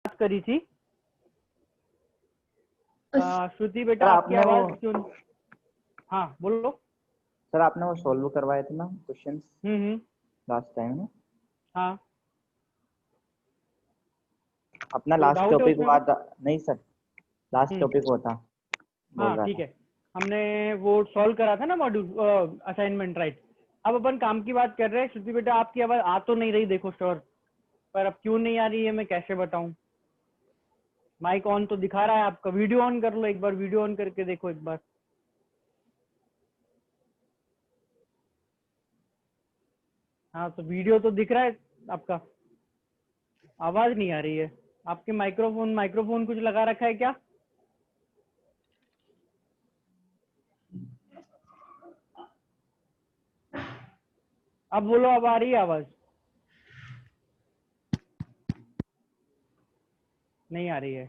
करी थी। श्रुति बेटा सर आपकी आपने वो आवाज क्यों? हाँ बोलो। सर आपने वो सॉल्व करवाए थे ना क्वेश्चंस लास्ट टाइम ना? हाँ अपना कोई लास्ट डाउट है टॉपिक उसमें हुआ कुछ? था नहीं सर, लास्ट हम्म टॉपिक हुआ था बोल हाँ रहा ठीक था। है, हमने वो सॉल्व करा था ना मॉड्यूल असाइनमेंट, राइट। अब अपन काम की बात कर रहे हैं। श्रुति बेटा आपकी आवाज आ तो नहीं रही, देखो श्योर, पर अब क्यों नहीं आ रही है मैं कैसे बताऊं? माइक ऑन तो दिखा रहा है आपका, वीडियो ऑन कर लो एक बार, वीडियो ऑन करके देखो एक बार। हाँ तो वीडियो तो दिख रहा है आपका, आवाज नहीं आ रही है। आपके माइक्रोफोन माइक्रोफोन कुछ लगा रखा है क्या? अब बोलो, अब आ रही है आवाज? नहीं आ रही है।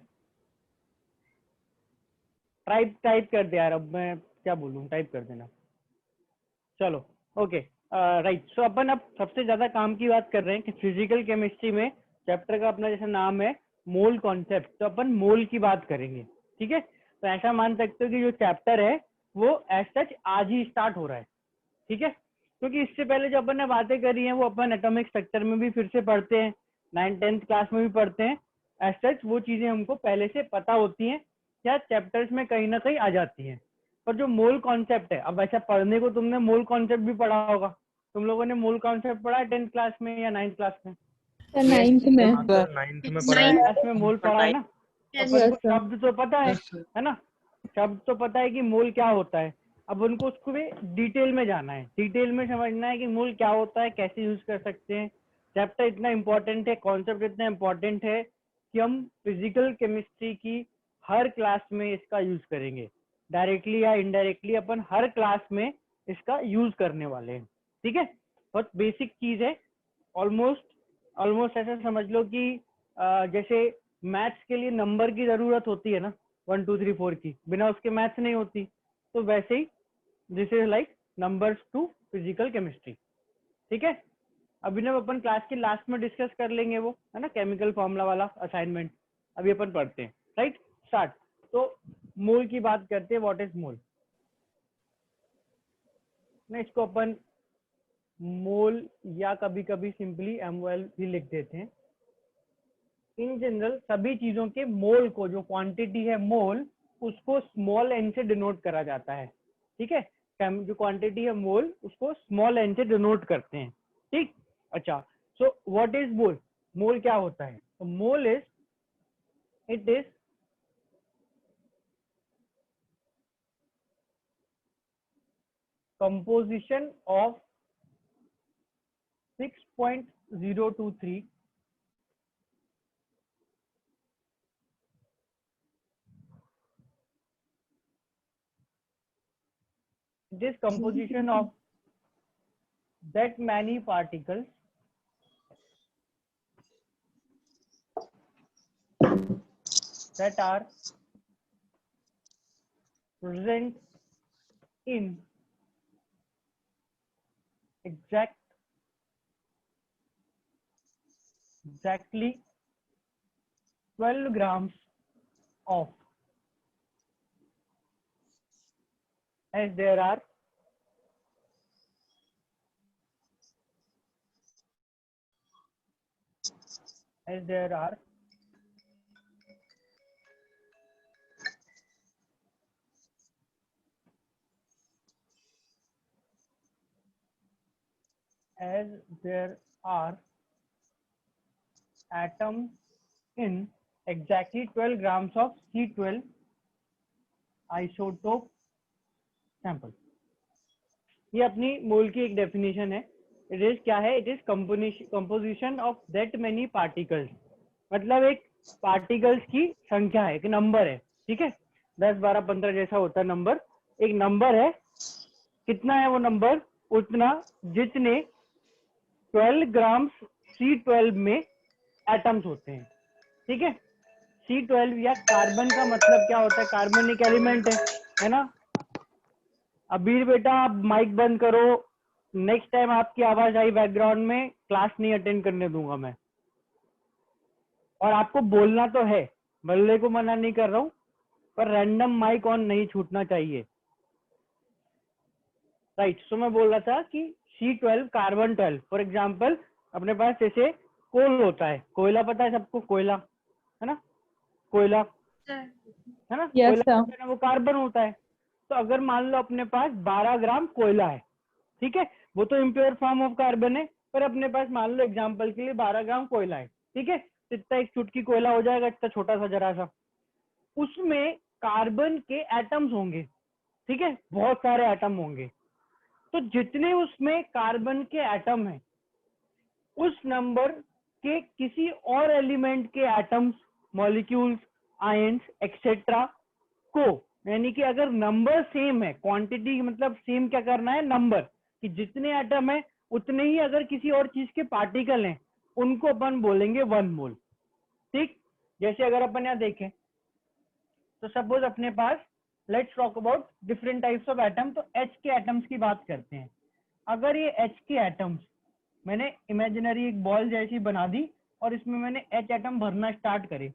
टाइप टाइप कर दे यार, अब मैं क्या बोलूं, टाइप कर देना। चलो ओके राइट। सो अपन अब सबसे ज्यादा काम की बात कर रहे हैं कि फिजिकल केमिस्ट्री में चैप्टर का अपना जैसा नाम है मोल कॉन्सेप्ट, तो अपन मोल की बात करेंगे। ठीक है, तो ऐसा मान सकते हो कि जो चैप्टर है वो एज सच आज ही स्टार्ट हो रहा है। ठीक है, क्योंकि इससे पहले जो अपन ने बातें करी हैं वो अपन एटॉमिक स्ट्रक्चर में भी फिर से पढ़ते हैं, 9th-10th क्लास में भी पढ़ते हैं। एज सच वो चीजें हमको पहले से पता होती हैं या चैप्टर्स में कहीं ना कहीं आ जाती हैं। पर जो मोल कॉन्सेप्ट है, अब ऐसा पढ़ने को तुमने मोल कॉन्सेप्ट भी पढ़ा होगा। तुम लोगों ने मोल कॉन्सेप्ट पढ़ा है 10th क्लास में या 9th क्लास में? सर 9th में। हाँ सर 9th में पढ़ा है। 9th क्लास में मोल पढ़ा है ना? अपन यस को सर। शब्द तो पता है ना? शब्द तो पता है कि मोल क्या होता है। अब उनको उसको भी डिटेल में जाना है, डिटेल में समझना है कि मोल क्या होता है, कैसे यूज कर सकते हैं। चैप्टर इतना इंपॉर्टेंट है, कॉन्सेप्ट इतना इंपॉर्टेंट है कि हम फिजिकल केमिस्ट्री की हर क्लास में इसका यूज करेंगे, डायरेक्टली या इनडायरेक्टली अपन हर क्लास में इसका यूज करने वाले हैं। ठीक है, बहुत बेसिक चीज है। ऑलमोस्ट ऑलमोस्ट ऐसा समझ लो कि जैसे मैथ्स के लिए नंबर की जरूरत होती है ना, 1 2 3 4 की, बिना उसके मैथ्स नहीं होती, तो वैसे ही this is like numbers to physical chemistry. ठीक है, अभिनव अपन क्लास के लास्ट में डिस्कस कर लेंगे वो, है ना, केमिकल फॉर्मूला वाला असाइनमेंट। अभी अपन पढ़ते हैं, राइट, स्टार्ट। तो मोल की बात करते हैं, व्हाट इज मोल। ना इसको अपन मोल या कभी कभी सिंपली MOL भी लिख देते हैं। इन जनरल सभी चीजों के मोल को, जो क्वांटिटी है मोल, उसको स्मॉल एन से डिनोट करा जाता है। ठीक है, जो क्वांटिटी है मोल उसको स्मॉल एन से डिनोट करते हैं। ठीक, अच्छा। So what is mole? मोल क्या होता है? तो mole is, it is composition of 6.023 it is composition of that many particles that are present in exactly 12 grams of, as there are as there are as there are atoms in exactly 12 grams of C12 isotope sample। ये अपनी मोल की एक definition है। It is क्या है? It is composition of that many particles, मतलब एक particles की संख्या है, एक नंबर है। ठीक है, 10 12 15 जैसा होता है नंबर, एक नंबर है। कितना है वो नंबर? उतना जितने 12 ग्राम्स C12 में एटम्स होते हैं। ठीक है, C12 या कार्बन का मतलब क्या होता है? कार्बन एक एलिमेंट है ना। अबीर बेटा आप माइक बंद करो, नेक्स्ट टाइम आपकी आवाज आई बैकग्राउंड में, क्लास नहीं अटेंड करने दूंगा मैं। और आपको बोलना तो है, बोलने को मना नहीं कर रहा हूं, पर रैंडम माइक ऑन नहीं छूटना चाहिए। राइट, सो मैं बोल रहा था कि C12 कार्बन 12 फॉर एग्जाम्पल अपने पास जैसे कोल होता है, कोयला पता है सबको, कोयला है ना, कोयला है ना, Yes, कोयला sir. होता है ना, वो कार्बन होता है। तो अगर मान लो अपने पास 12 ग्राम कोयला है, ठीक है, वो तो इम्प्योर फॉर्म ऑफ कार्बन है, पर अपने पास मान लो एग्जाम्पल के लिए 12 ग्राम कोयला है, ठीक है, तो इतना एक चुटकी कोयला हो जाएगा, इतना छोटा सा जरा सा, उसमें कार्बन के एटम्स होंगे, ठीक है, बहुत सारे एटम होंगे। तो जितने उसमें कार्बन के एटम हैं, उस नंबर के किसी और एलिमेंट के एटम्स, मॉलिक्यूल्स, आयंस एक्सेट्रा को, यानी कि अगर नंबर सेम है, क्वांटिटी मतलब सेम क्या करना है, नंबर, कि जितने एटम है उतने ही अगर किसी और चीज के पार्टिकल हैं, उनको अपन बोलेंगे 1 मोल। ठीक, जैसे अगर अपन यहाँ देखें तो सपोज अपने पास, let's talk about different types of atom, तो H के एटम्स की बात करते हैं। अगर ये H के एटम्स मैंने इमेजिनरी एक बॉल जैसी बना दी और इसमें मैंने H एटम भरना स्टार्ट करे,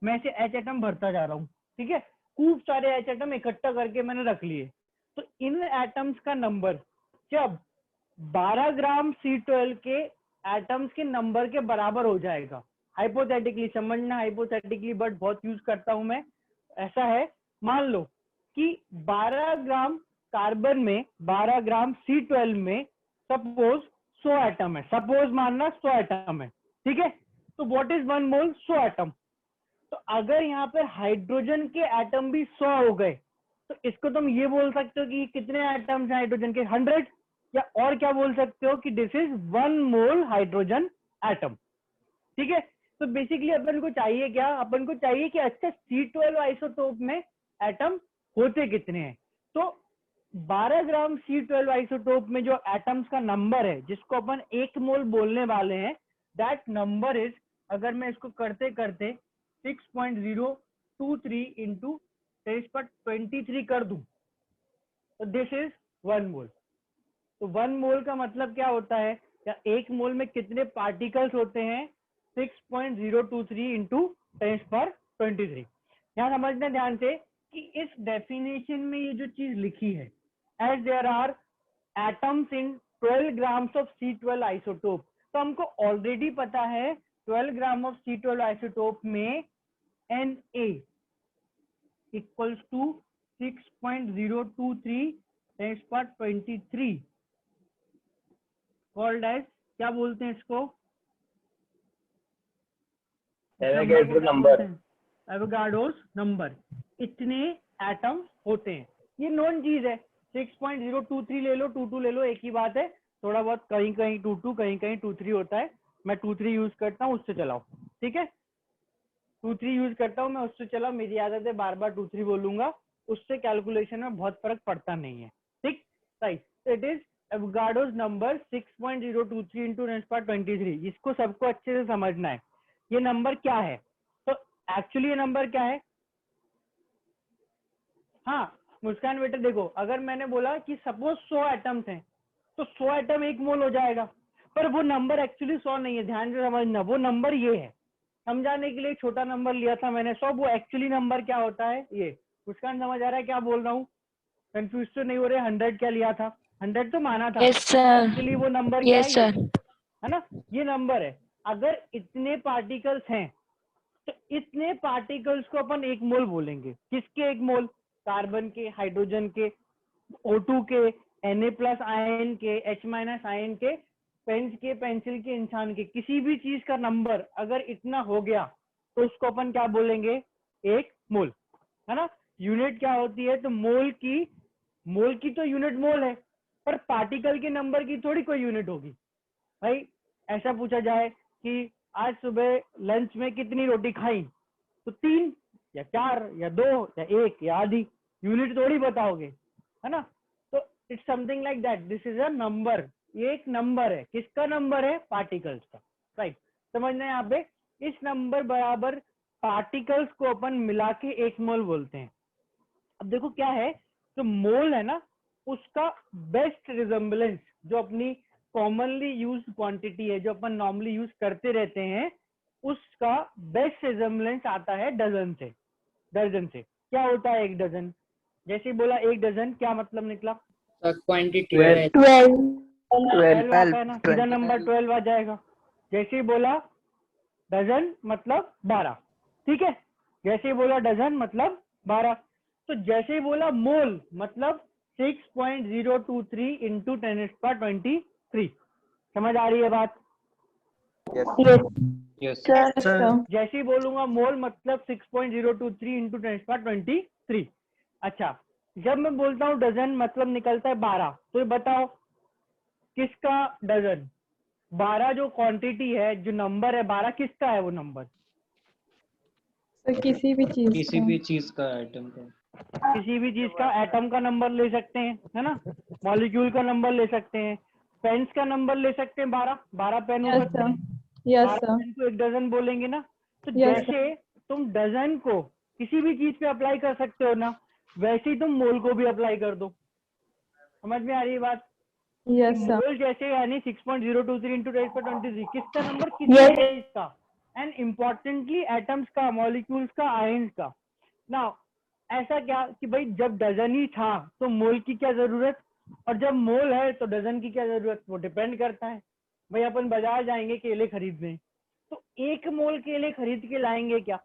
मैं इसे H एटम भरता जा रहा हूँ, ठीक है, खूब सारे H एटम इकट्ठा करके मैंने रख लिए, तो इन एटम्स का नंबर जब 12 ग्राम C12 के एटम्स के नंबर के बराबर हो जाएगा, हाइपोथेटिकली समझना, हाइपोथेटिकली बट बहुत यूज करता हूं मैं, ऐसा है, मान लो कि 12 ग्राम कार्बन में 12 ग्राम C12 में सपोज 100 एटम है, सपोज मानना 100 एटम है, ठीक है, तो व्हाट इज 1 मोल, 100 एटम। तो अगर यहाँ पर हाइड्रोजन के एटम भी 100 हो गए, तो इसको तुम ये बोल सकते हो कि कितने एटम्स हैं हाइड्रोजन के, 100, या और क्या बोल सकते हो कि this is 1 mole hydrogen atom. ठीक है, तो बेसिकली अपन को चाहिए क्या, अपन को चाहिए कि अच्छा C12 आइसोटोप में एटम होते कितने हैं। तो 12 ग्राम C12 आइसोटोप में जो एटम्स का नंबर है, जिसको अपन 1 मोल बोलने वाले हैं, दैट नंबर इज, अगर मैं इसको करते करते 6.023 इंटू 10⁻23 कर दूं, तो दिस इज 1 मोल। तो 1 मोल का मतलब क्या होता है, या 1 मोल में कितने पार्टिकल्स होते हैं, 6.023 इंटू 10⁻23। यहाँ समझना ध्यान से कि इस डेफिनेशन में ये जो चीज लिखी है, as there are atoms in 12 grams of C12 isotope, तो हमको ऑलरेडी पता है 12 ग्राम ऑफ C12 आइसोटोप में Na equals to 6.023 10⁻23 called as, क्या बोलते हैं इसको, एवोगाड्रोस नंबर। इतने एटम्स होते हैं, ये नॉन चीज है, 6.023 ले लो, 22 ले लो, एक ही बात है, थोड़ा बहुत कहीं कहीं 22 कहीं कहीं 23 होता है, मैं 23 यूज करता हूँ, उससे चलाओ, ठीक है, 23 यूज करता हूँ मैं, उससे चलाओ, मेरी आदत है बार बार 23 बोलूंगा, उससे कैलकुलेशन में बहुत फर्क पड़ता नहीं है। ठीक, right, it is Avogadro's number 6.023 into 10⁻23, इसको सबको अच्छे से समझना है। ये नंबर क्या है, तो एक्चुअली ये नंबर क्या है, हाँ मुस्कान बेटा देखो, अगर मैंने बोला कि सपोज 100 एटम्स हैं, तो 100 एटम 1 मोल हो जाएगा, पर वो नंबर एक्चुअली 100 नहीं है, ध्यान से समझना, वो नंबर ये है, समझाने के लिए छोटा नंबर लिया था मैंने 100, वो एक्चुअली नंबर क्या होता है ये। मुस्कान समझ आ रहा है क्या बोल रहा हूँ, कंफ्यूज तो नहीं हो रहे, 100 क्या लिया था, 100 तो माना था, Yes, sir. एक्चुअली वो नंबर क्या Yes, है, sir. ये है ना, ये नंबर है। अगर इतने पार्टिकल्स हैं, तो इतने पार्टिकल्स को अपन 1 मोल बोलेंगे, किसके 1 मोल, कार्बन के, हाइड्रोजन के, O2 के, Na+ आयन के, H- आयन के, पेंस के, पेंसिल के, इंसान के, किसी भी चीज का नंबर अगर इतना हो गया, तो उसको अपन क्या बोलेंगे, 1 मोल, है ना। यूनिट क्या होती है, तो मोल की तो यूनिट मोल है, पर पार्टिकल के नंबर की थोड़ी कोई यूनिट होगी भाई। ऐसा पूछा जाए कि आज सुबह लंच में कितनी रोटी खाई, तो 3 या 4 या 2 या 1 या आधी, यूनिट थोड़ी बताओगे, है ना। तो it's something like that, this is a number, ये एक नंबर है, किसका नंबर है, पार्टिकल्स का, राइट। समझना है यहाँ पे, इस नंबर बराबर पार्टिकल्स को अपन मिला के 1 मोल बोलते हैं। अब देखो क्या है, तो मोल है ना, उसका बेस्ट रिजेम्बलेंस, जो अपनी कॉमनली यूज क्वांटिटी है, जो अपन नॉर्मली यूज करते रहते हैं, उसका बेस्ट रिजेम्बलेंस आता है डजन से। दर्जन से क्या होता है एक डजन? जैसे ही बोला एक डजन, क्या मतलब निकला? क्वांटिटी 12 12 आता है ना, सीधा 12 नंबर 12 आ जाएगा। जैसे ही बोला डजन मतलब 12, ठीक है। जैसे ही बोला डजन मतलब 12। तो जैसे ही बोला मोल मतलब 6.023 इंटू 10⁻23। समझ आ रही है बात? यस जैसे ही बोलूंगा मोल मतलब 6.023 इंटू 10⁻23। अच्छा, जब मैं बोलता हूँ डजन मतलब निकलता है 12। तो ये बताओ किसका डजन? 12 जो क्वांटिटी है, जो नंबर है 12, किसका है वो नंबर? सर किसी भी चीज किसी का। भी चीज का आइटम का। किसी भी चीज का, एटम का नंबर ले सकते हैं, है ना, मॉलिक्यूल का नंबर ले सकते हैं, पेन्स का नंबर ले सकते हैं। 12 पेन हो यस सकते सर, हैं। यस 12 सर, पेन को एक डजन बोलेंगे ना। तो यस जैसे तुम डजन को किसी भी चीज पे अप्लाई कर सकते हो ना, वैसे ही तुम मोल को भी अप्लाई कर दो। समझ में आ रही है बात? यस सर, मोल जैसे यानी 6.023 इंटू 10⁻23 किसका नंबर? किसी भी चीज का, एंड इम्पोर्टेंटली एटम्स का, मॉलिक्यूल्स का, आयंस का। ना ऐसा क्या कि भाई जब डजन ही था तो मोल की क्या जरूरत, और जब मोल है तो डजन की क्या जरूरत? वो डिपेंड करता है। भाई अपन बाजार जाएंगे केले खरीदने, तो 1 मोल केले खरीद के लाएंगे क्या?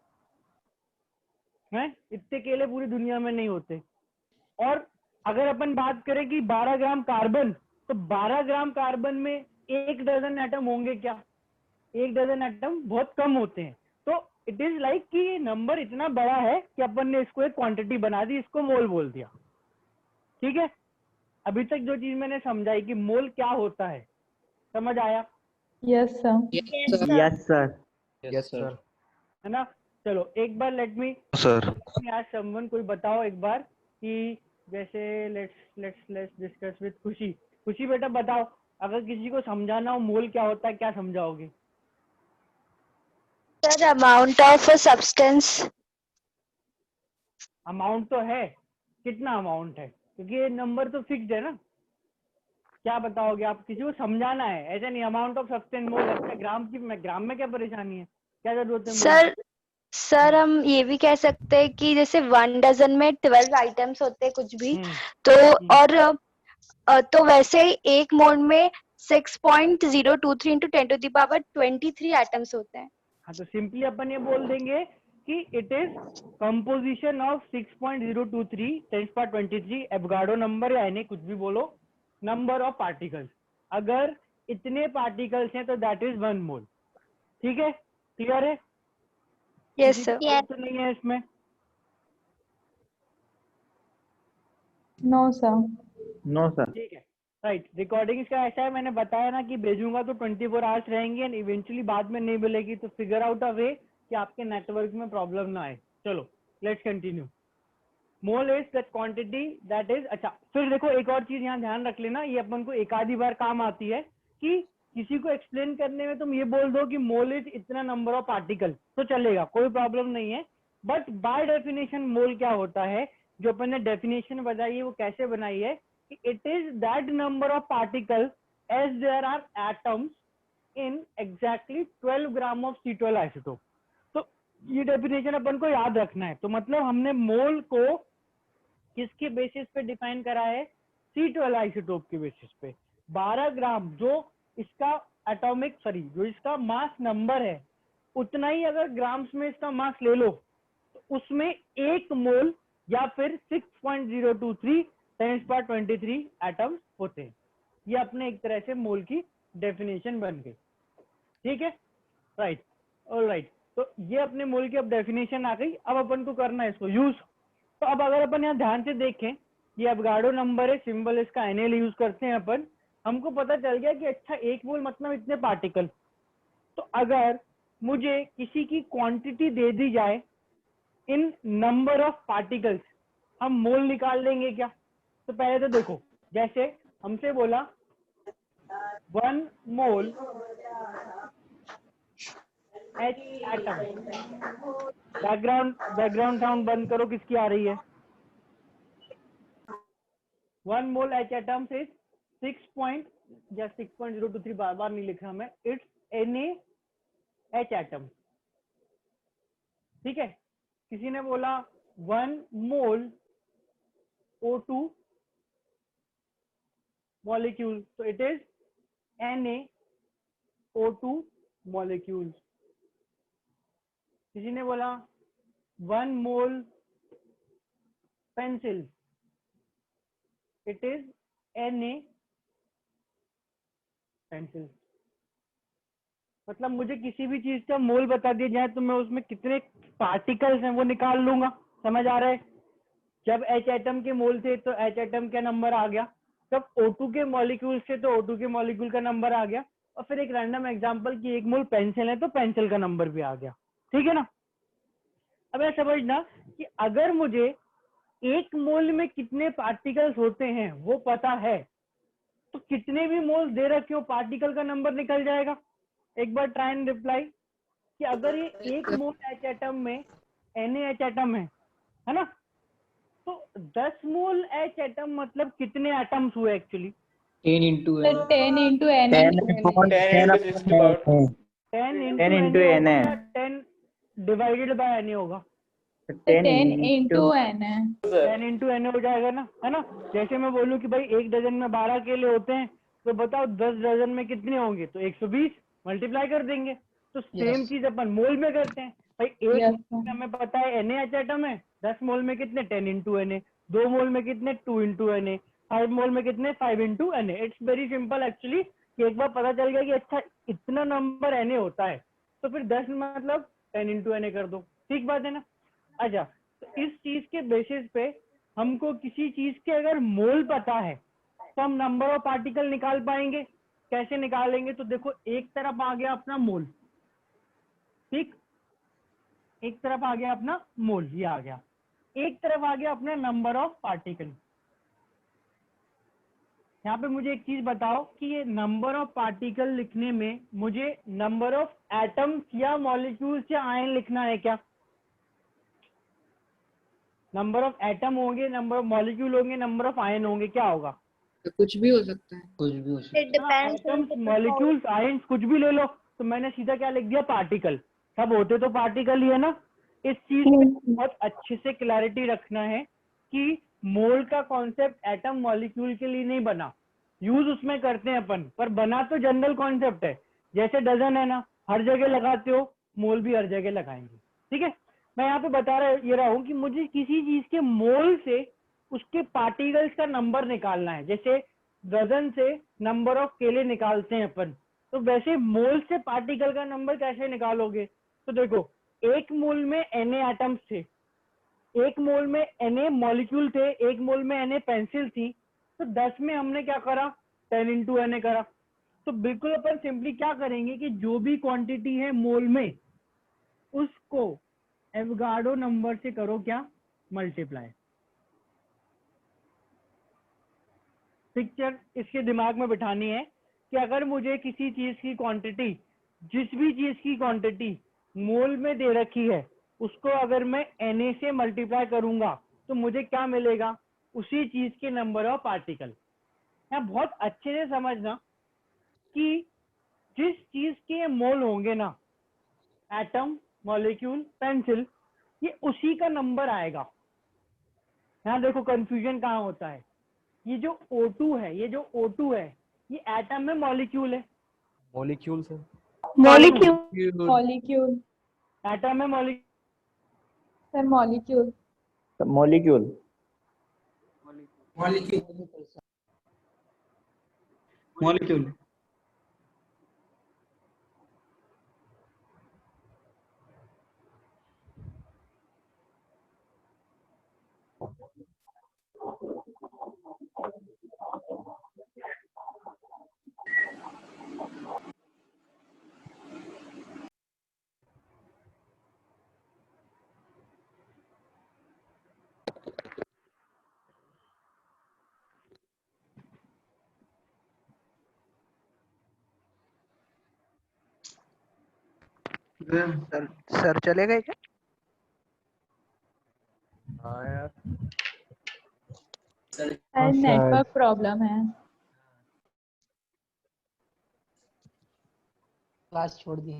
हैं, इतने केले पूरी दुनिया में नहीं होते। और अगर अपन बात करें कि 12 ग्राम कार्बन, तो 12 ग्राम कार्बन में 1 डजन एटम होंगे क्या? 1 डजन एटम बहुत कम होते हैं। तो इट इज लाइक कि ये नंबर इतना बड़ा है कि अपन ने इसको एक क्वांटिटी बना दी, इसको मोल बोल दिया। ठीक है, अभी तक जो चीज मैंने समझाई कि मोल क्या होता है, समझ आया? Yes sir, yes sir. Yes sir. है ना? चलो एक बार लेट मी सर आज समवन कोई बताओ एक बार कि जैसे लेट्स डिस्कस विद खुशी। खुशी बेटा बताओ, अगर किसी को समझाना हो मोल क्या होता है, क्या समझाओगे? Sir amount of substance. Amount तो है, कितना अमाउंट है? क्योंकि ये नंबर तो फिक्स्ड है ना। क्या बताओगे आप? किसी को समझाना है, ऐसा नहीं अमाउंट ऑफ सब्सटेंस मोल है ग्राम की, ग्राम में क्या परेशानी है, क्या जरूरत है मोल? सर हम ये भी कह सकते हैं कि जैसे 1 डजन में 12 आइटम्स होते हैं कुछ भी, तो और तो वैसे ही एक मोल में 6.023 इंटू 10⁻23 आइटम्स होते हैं। हाँ, तो सिंपली अपन ये बोल देंगे कि it is composition of 6.023 10⁻23 Avogadro number, यानी कुछ भी बोलो, नंबर ऑफ पार्टिकल्स। अगर इतने पार्टिकल्स हैं तो दैट इज 1 मोल। ठीक है, क्लियर है? यस किसी सर। को doubt तो नहीं है इसमें? No sir, no sir. ठीक है, राइट। रिकॉर्डिंग का ऐसा है, मैंने बताया ना कि भेजूंगा तो 24 आवर्स रहेंगी, एंड इवेंचुअली बाद में नहीं मिलेगी, तो फिगर आउट अ वे कि आपके नेटवर्क में प्रॉब्लम ना आए। चलो let's continue. Mole is that quantity that is. अच्छा, फिर देखो एक और चीज यहाँ ध्यान रख लेना, ये अपन को एक आधी बार काम आती है कि किसी को एक्सप्लेन करने में तुम ये बोल दो कि मोल इज इतना नंबर ऑफ पार्टिकल, तो चलेगा, कोई प्रॉब्लम नहीं है। बट बाय डेफिनेशन मोल क्या होता है, जो अपन ने डेफिनेशन बताई है वो कैसे बनाई है कि it is that number of particle as there are atoms in exactly 12 gram of C12 isotope. तो ये डेफिनेशन अपन को याद रखना है। तो मतलब हमने मोल को किसके बेसिस पे डिफाइन करा है? C12 आइसोटोप के बेसिस पे। 12 ग्राम जो इसका एटॉमिक जो इसका मास नंबर है, उतना ही अगर ग्राम्स में इसका मास ले लो तो उसमें 1 मोल या फिर 6.023 10⁻23 एटम्स होते हैं। ये अपने एक तरह से मोल की डेफिनेशन बन गई। ठीक है, राइट, ऑलराइट। तो ये अपने मोल की अब डेफिनेशन आ गई। अब अपन को करना है इसको यूज। तो अब अगर अपन यहाँ ध्यान से देखें, ये एवोगाड्रो नंबर है, सिंबल इसका NaL यूज करते हैं अपन, हमको पता चल गया कि अच्छा 1 मोल मतलब इतने पार्टिकल। तो अगर मुझे किसी की क्वांटिटी दे दी जाए इन नंबर ऑफ पार्टिकल्स, हम मोल निकाल लेंगे क्या? तो पहले तो देखो, जैसे हमसे बोला 1 मोल H एटम। बैकग्राउंड साउंड बंद करो, किसकी आ रही है? 1 मोल H एटम से 6.023 बार बार नहीं लिखा मैं, इट्स NaH एटम। ठीक है, किसी ने बोला 1 मोल O2 molecule, so it is NaO2 molecules. किसी ने बोला 1 mole pencil, it is Na pencil. मतलब मुझे किसी भी चीज का मोल बता दिया जाए तो मैं उसमें कितने पार्टिकल्स हैं वो निकाल लूंगा। समझ आ रहा है? जब H एटम के मोल थे तो H एटम का नंबर आ गया, जब O2 के मॉलिक्यूल से तो O2 के मॉलिक्यूल का नंबर आ गया, और फिर एक रैंडम एग्जांपल कि 1 मोल पेंसिल है तो पेंसिल का नंबर भी आ गया। ठीक है ना? अब यह समझना कि अगर मुझे 1 मोल में कितने पार्टिकल्स होते हैं वो पता है, तो कितने भी मोल दे रखे हो पार्टिकल का नंबर निकल जाएगा। एक बार ट्राई एंड रिप्लाई कि अगर ये 1 मोल H एटम में NaH एटम है ना, तो 10 मोल H एटम मतलब कितने एटम्स हुए actually? 10 into sir n. 10 into n 10 into into n 10 60 power 10 10 into into n n होगा है। या 10 डिवाइडेड बाय n होगा? तो 10 into n है। 10 into n हो जाएगा ना, है ना? जैसे मैं बोलूं कि भाई 1 डजन में 12 केले होते हैं, तो बताओ 10 डजन में कितने होंगे? तो 120 मल्टीप्लाई कर देंगे। तो सेम चीज अपन मोल में करते हैं। भाई 1 Yes, मोल में sir. हमें पता है NaH एटम है, 10 मोल में कितने? 10 into Na। 2 मोल में कितने? 2 into Na। 5 मोल में कितने? 5 into Na। It's very simple actually, कि एक बार पता चल गया कि अच्छा इतना नंबर Na होता है, तो फिर 10 मतलब 10 into Na कर दो। ठीक बात है ना? अच्छा, तो इस चीज के बेसिस पे हमको किसी चीज के अगर मोल पता है तो हम नंबर ऑफ पार्टिकल निकाल पाएंगे। कैसे निकालेंगे? तो देखो, एक तरफ आ गया अपना मोल, ठीक, एक तरफ आ गया अपना मोल, ये आ गया। एक तरफ आ गया अपना नंबर ऑफ पार्टिकल। यहाँ पे मुझे एक चीज बताओ कि ये नंबर ऑफ पार्टिकल लिखने में मुझे नंबर ऑफ एटम्स या मॉलिक्यूल्स या आयन लिखना है क्या? नंबर ऑफ एटम होंगे, नंबर ऑफ मॉलिक्यूल होंगे, नंबर ऑफ आयन होंगे, क्या होगा? कुछ भी हो सकता है। कुछ भी हो सकता It depends on atoms, molecules, ions कुछ भी ले लो। तो मैंने सीधा क्या लिख दिया? पार्टिकल। सब होते तो पार्टिकल ही है ना। इस चीज पे बहुत अच्छे से क्लैरिटी रखना है कि मोल का कॉन्सेप्ट एटम मॉलिक्यूल के लिए नहीं बना, यूज उसमें करते हैं अपन, पर बना तो जनरल कॉन्सेप्ट है। जैसे डजन है ना, हर जगह लगाते हो, मोल भी हर जगह लगाएंगे। ठीक है, मैं यहाँ पे बता रहा हूँ कि मुझे किसी चीज के मोल से उसके पार्टिकल्स का नंबर निकालना है। जैसे डजन से नंबर ऑफ केले निकालते हैं अपन, तो वैसे मोल से पार्टिकल का नंबर कैसे निकालोगे? तो देखो, 1 मोल में Na एटम्स थे, 1 मोल में Na मॉलिक्यूल थे, 1 मोल में Na पेंसिल थी, तो 10 में हमने क्या करा? 10 into Na करा। तो बिल्कुल अपन सिंपली क्या करेंगे कि जो भी क्वांटिटी है मोल में, उसको एवोगाड्रो नंबर से करो क्या? मल्टीप्लाई। पिक्चर इसके दिमाग में बिठानी है कि अगर मुझे किसी चीज की क्वांटिटी, जिस भी चीज की क्वांटिटी मोल में दे रखी है, उसको अगर मैं Na से मल्टीप्लाई करूंगा तो मुझे क्या मिलेगा? उसी चीज के नंबर ऑफ पार्टिकल। यहाँ बहुत अच्छे से समझना कि जिस चीज के मोल होंगे ना, एटम, मॉलिक्यूल, पेंसिल, ये उसी का नंबर आएगा। यहाँ देखो कंफ्यूजन कहाँ होता है। ये जो O2 है, ये जो O2 है, ये एटम में मॉलिक्यूल है? मॉलिक्यूल से molecule. Molecule. एटम में molecule. Sir molecule. Molecule. Molecule. Sir चले गए क्या? हाँ यार, सर नेटवर्क प्रॉब्लम है। क्लास छोड़ दी।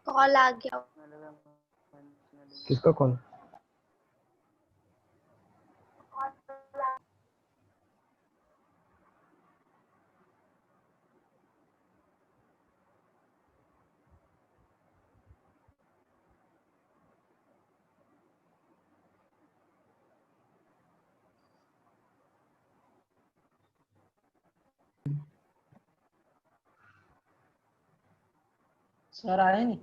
कॉल आ गया। किसका कॉल? सर आए नहीं?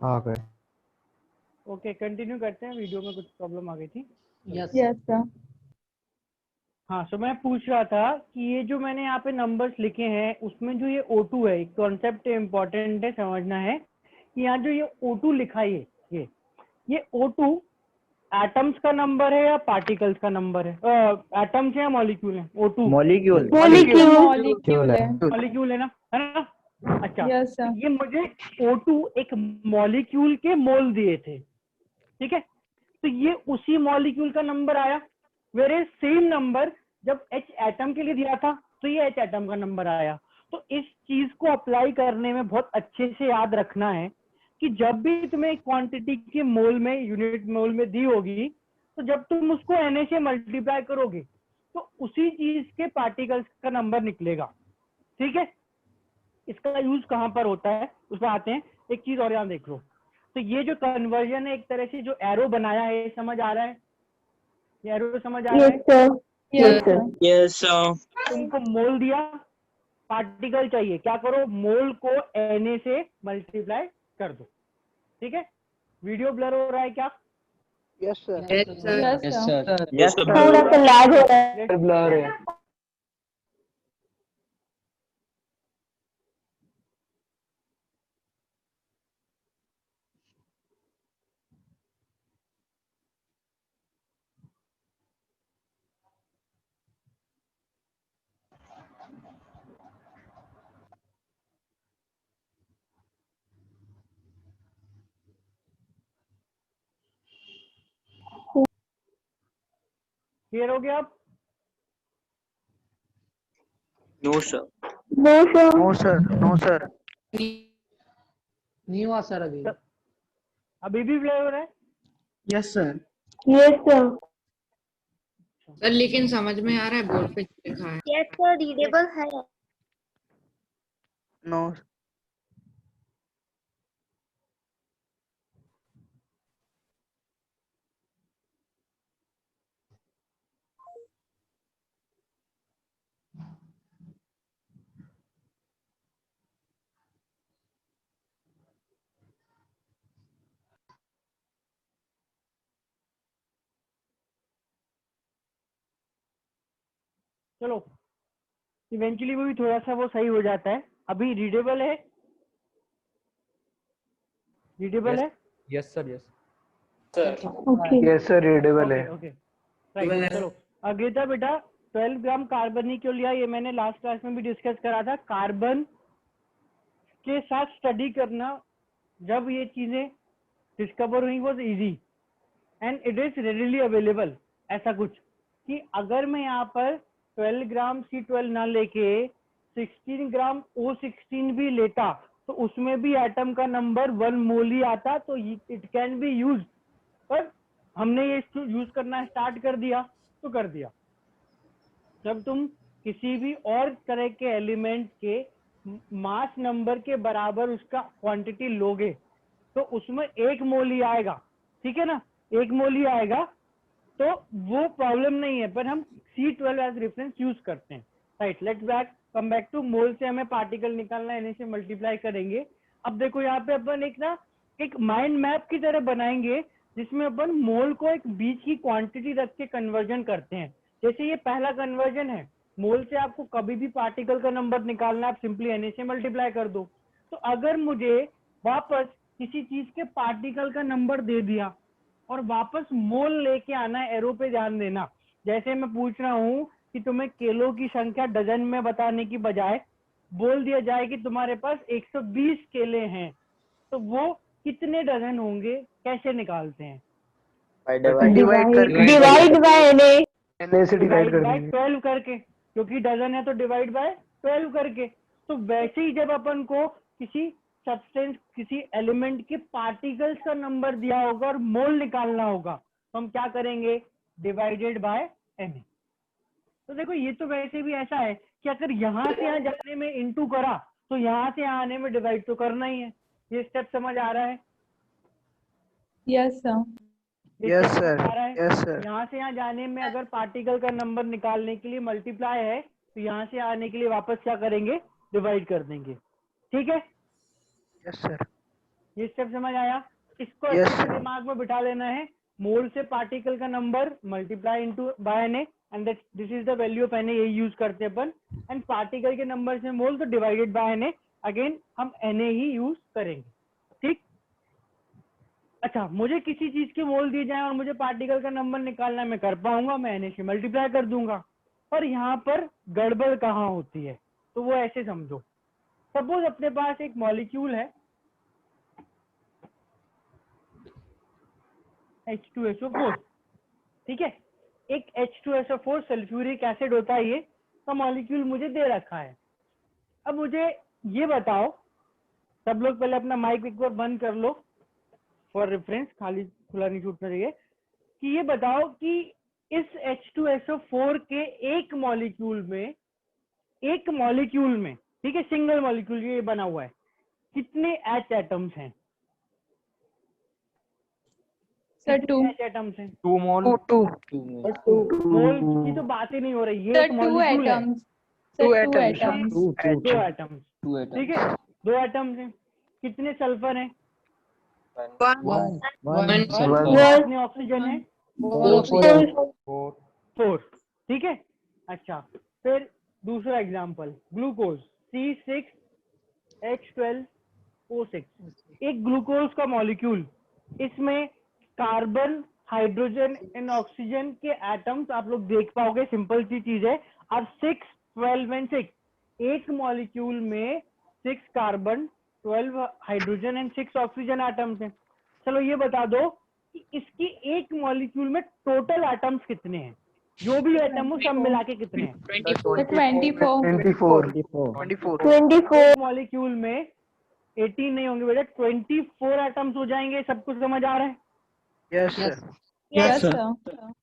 आ गए। ओके कंटिन्यू करते हैं, वीडियो में कुछ प्रॉब्लम आ गई थी। Yes yes sir. हाँ, सो मैं पूछ रहा था कि ये जो मैंने यहाँ पे नंबर्स लिखे हैं उसमें जो ये O2 है, एक कॉन्सेप्ट इम्पोर्टेंट है, समझना है कि यहाँ जो ये O2 लिखा है ये O2 एटम्स का नंबर है या पार्टिकल्स का नंबर है? एटम्स है या मॉलिक्यूल है? O2 मॉलिक्यूल मॉलिक्यूल है। मॉलिक्यूल है ना, है ना? अच्छा, यस तो सर। ये मुझे O2 एक मॉलिक्यूल के मोल दिए थे, ठीक है? तो ये उसी मॉलिक्यूल का नंबर आया, वेरे सेम नंबर जब H एटम के लिए दिया था तो ये H एटम का नंबर आया। तो इस चीज को अप्लाई करने में बहुत अच्छे से याद रखना है कि जब भी तुम्हें क्वांटिटी के मोल में, यूनिट मोल में दी होगी, तो जब तुम उसको Na से मल्टीप्लाई करोगे तो उसी चीज के पार्टिकल्स का नंबर निकलेगा, ठीक है? इसका यूज कहाँ पर होता है उस पर आते हैं। एक चीज और यहाँ देख लो, तो ये जो कन्वर्जन है, एक तरह से जो एरो बनाया है, ये समझ आ रहा है? ये एरो समझ आ रहा है? Yes sir. यस तुमको मोल दिया, पार्टिकल चाहिए, क्या करो? मोल को Na से मल्टीप्लाई कर दो, ठीक है? वीडियो ब्लर हो रहा है क्या? Yes sir. Yes sir. Yes sir. Yes थोड़ा सा लैग हो रहा है। ब्लर है। क्लियर हो गया अब? No sir. No sir, no sir. नहीं हुआ सर अभी। अभी भी ब्लर हो रहा है? Yes sir. सर लेकिन समझ में आ रहा है बोर्ड पे जो लिखा है। यस सर, रीडेबल है। नो। चलो, इवेंचुअली वो भी थोड़ा सा वो सही हो जाता है। अभी रीडेबल है? रीडेबल है? Yes sir. Yes yes sir, readable है। Okay, right. चलो आगे था बेटा, 12 ग्राम कार्बन ही क्यों लिया, ये मैंने लास्ट क्लास में भी डिस्कस करा था। कार्बन के साथ स्टडी करना, जब ये चीजें डिस्कवर हुई, was easy and it is readily available. ऐसा कुछ कि अगर मैं यहाँ पर 12 ग्राम C12 ना लेके 16 ग्राम O16 भी लेता तो उसमें भी एटम का नंबर 1 मोल ही आता, तो इट कैन बी यूज। पर हमने ये यूज करना स्टार्ट कर दिया तो कर दिया। जब तुम किसी भी और तरह के एलिमेंट के मास नंबर के बराबर उसका क्वांटिटी लोगे तो उसमें 1 मोल ही आएगा, ठीक है ना, 1 मोल ही आएगा, तो वो प्रॉब्लम नहीं है, पर हम C12 एज रेफरेंस यूज करते हैं, right. Let's come back to mole से हमें पार्टिकल निकालना है, से मल्टीप्लाई करेंगे। अब देखो यहाँ पे अपन एक माइंड मैप की तरह बनाएंगे, जिसमें अपन मोल को एक बीच की क्वांटिटी रख के कन्वर्जन करते हैं। जैसे ये पहला कन्वर्जन है, मोल से आपको कभी भी पार्टिकल का नंबर निकालना है, आप सिंपली Na से मल्टीप्लाई कर दो। तो अगर मुझे वापस किसी चीज के पार्टिकल का नंबर दे दिया और वापस मोल लेके आना है, एरो पे ध्यान देना। जैसे मैं पूछ रहा हूँ कि तुम्हें केलों की संख्या डजन में बताने की बजाय बोल दिया जाए कि तुम्हारे पास 120 केले हैं, तो वो कितने डजन होंगे, कैसे निकालते हैं? डिवाइड करके डिवाइड बाय एन एन से डिवाइड कर बाय देंगे। 12 करके, क्योंकि डजन है तो डिवाइड बाय 12 करके। तो वैसे ही जब अपन को किसी सब्सटेंस, किसी एलिमेंट के पार्टिकल्स का नंबर दिया होगा और मोल निकालना होगा, तो हम क्या करेंगे? Divided by Na। तो देखो ये तो वैसे भी ऐसा है कि अगर यहाँ से यहाँ जाने में इंटू करा, तो यहाँ से यहाँ आने में डिवाइड तो करना ही है। ये स्टेप समझ आ रहा है? Yes sir. Yes sir, yes sir. यहाँ से यहाँ जाने में अगर पार्टिकल का नंबर निकालने के लिए मल्टीप्लाई है, तो यहाँ से आने के लिए वापस क्या करेंगे? डिवाइड कर देंगे, ठीक है? Yes sir. ये स्टेप समझ आया? इसको Yes, अच्छे से sir. दिमाग में बिठा लेना है। मोल से पार्टिकल का number multiply into bye Na, and this is the value of Na, यही यूज करते हैं अपन। एंड पार्टिकल के नंबर से मोल, तो डिवाइडेड बाय Na, अगेन हम Na ही यूज करेंगे, ठीक? अच्छा, मुझे किसी चीज के मोल दिए जाए और मुझे पार्टिकल का नंबर निकालना है, मैं कर पाऊंगा, मैं Na से मल्टीप्लाई कर दूंगा। पर यहाँ पर गड़बड़ कहाँ होती है, तो वो ऐसे समझो। सपोज अपने पास एक मॉलिक्यूल है H2SO4, ठीक है? एक H2SO4 सल्फ्यूरिक एसिड होता है, ये का मॉलिक्यूल मुझे दे रखा है। अब मुझे ये बताओ, सब लोग पहले अपना माइक एक बार बंद कर लो फॉर रेफरेंस, खाली खुला नहीं छूटना चाहिए, कि ये बताओ कि इस H2SO4 के एक मॉलिक्यूल में, ठीक है, सिंगल मॉलिक्यूल ये बना हुआ है, कितने H एटम्स हैं? सर 2 H एटम्स हैं? 2 मोल। मोल की तो बात ही नहीं हो रही, ये सर एक 2 मॉलिक्यूल है। एटम्स। Sir 2 atoms. 2 एटम्स, ठीक है, 2 एटम्स हैं। कितने सल्फर हैं? 1 कितने ऑक्सीजन है? 4, ठीक है। अच्छा, फिर दूसरा एग्जांपल, ग्लूकोज C6H12O6, एक ग्लूकोज का मॉलिक्यूल, इसमें कार्बन, हाइड्रोजन एंड ऑक्सीजन के एटम्स आप लोग देख पाओगे, सिंपल सी चीज है। अब 6, 12 एंड 6, एक मॉलिक्यूल में 6 carbon, 12 hydrogen and 6 oxygen atoms हैं। चलो ये बता दो कि इसकी एक मॉलिक्यूल में टोटल एटम्स कितने हैं? जो भी एटम हो सब मिला के कितने हैं? 24 मॉलिक्यूल में 18 नहीं होंगे बेटा, 24 एटम्स हो जाएंगे। सब कुछ समझ आ रहा है? Yes sir. Yes sir.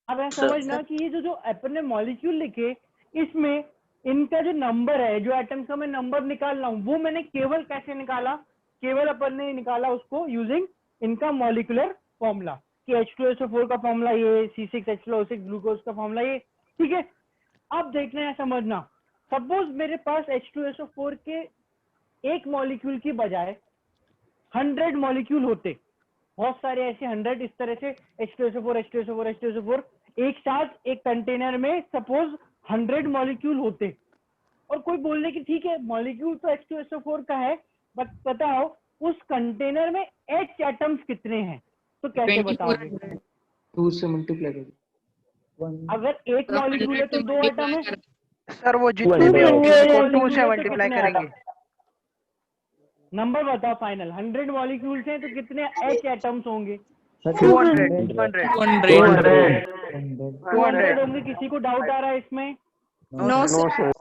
अब ऐसा समझना कि ये जो अपन ने मॉलिक्यूल लिखे, इसमें इनका जो नंबर है, जो एटम्स का मैं नंबर निकाल रहा हूँ, वो मैंने केवल कैसे निकाला? केवल अपन ने निकाला उसको यूजिंग इनका मॉलिक्यूलर फॉर्मूला, कि H2SO4 का फॉर्मूला ये, C6H12O6 ग्लूकोज का फॉर्मूला ये, ठीक है। अब देखना है, समझना, सपोज मेरे पास H2SO4 के एक मॉलिक्यूल की बजाय 100 मॉलिक्यूल होते, बहुत सारे ऐसे 100 इस तरह से H2SO4 एक साथ एक कंटेनर में सपोज 100 मॉलिक्यूल होते, और कोई बोलने की ठीक है मॉलिक्यूल तो H2SO4 का है, बट बताओ उस कंटेनर में H एटम्स कितने हैं? तो कैसे बताओगे? 2 से मल्टीप्लाई कर। अगर एक मॉलिक्यूल है तो 2 एटम है। सर वो जितने भी होंगे उनको 2 से मल्टीप्लाई करेंगे। नंबर बताओ फाइनल। 100 मॉलिक्यूल्स हैं तो कितने H एटम्स होंगे? 200 होंगे। किसी को डाउट आ रहा है इसमें? No sir.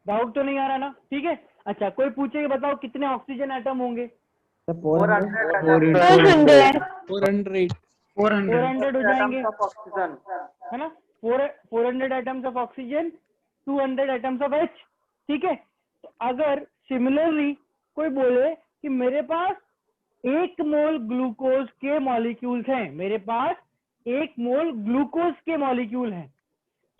डाउट तो नहीं आ रहा ना? ठीक है। अच्छा, कोई पूछे बताओ कितने ऑक्सीजन एटम होंगे? 400 हो जाएंगे, है ना? 400 atoms of oxygen, 200 atoms of H, ठीक है। तो अगर सिमिलरली कोई बोले कि मेरे पास 1 मोल ग्लूकोज के मॉलिक्यूल्स हैं, मेरे पास 1 मोल ग्लूकोज के मॉलिक्यूल हैं।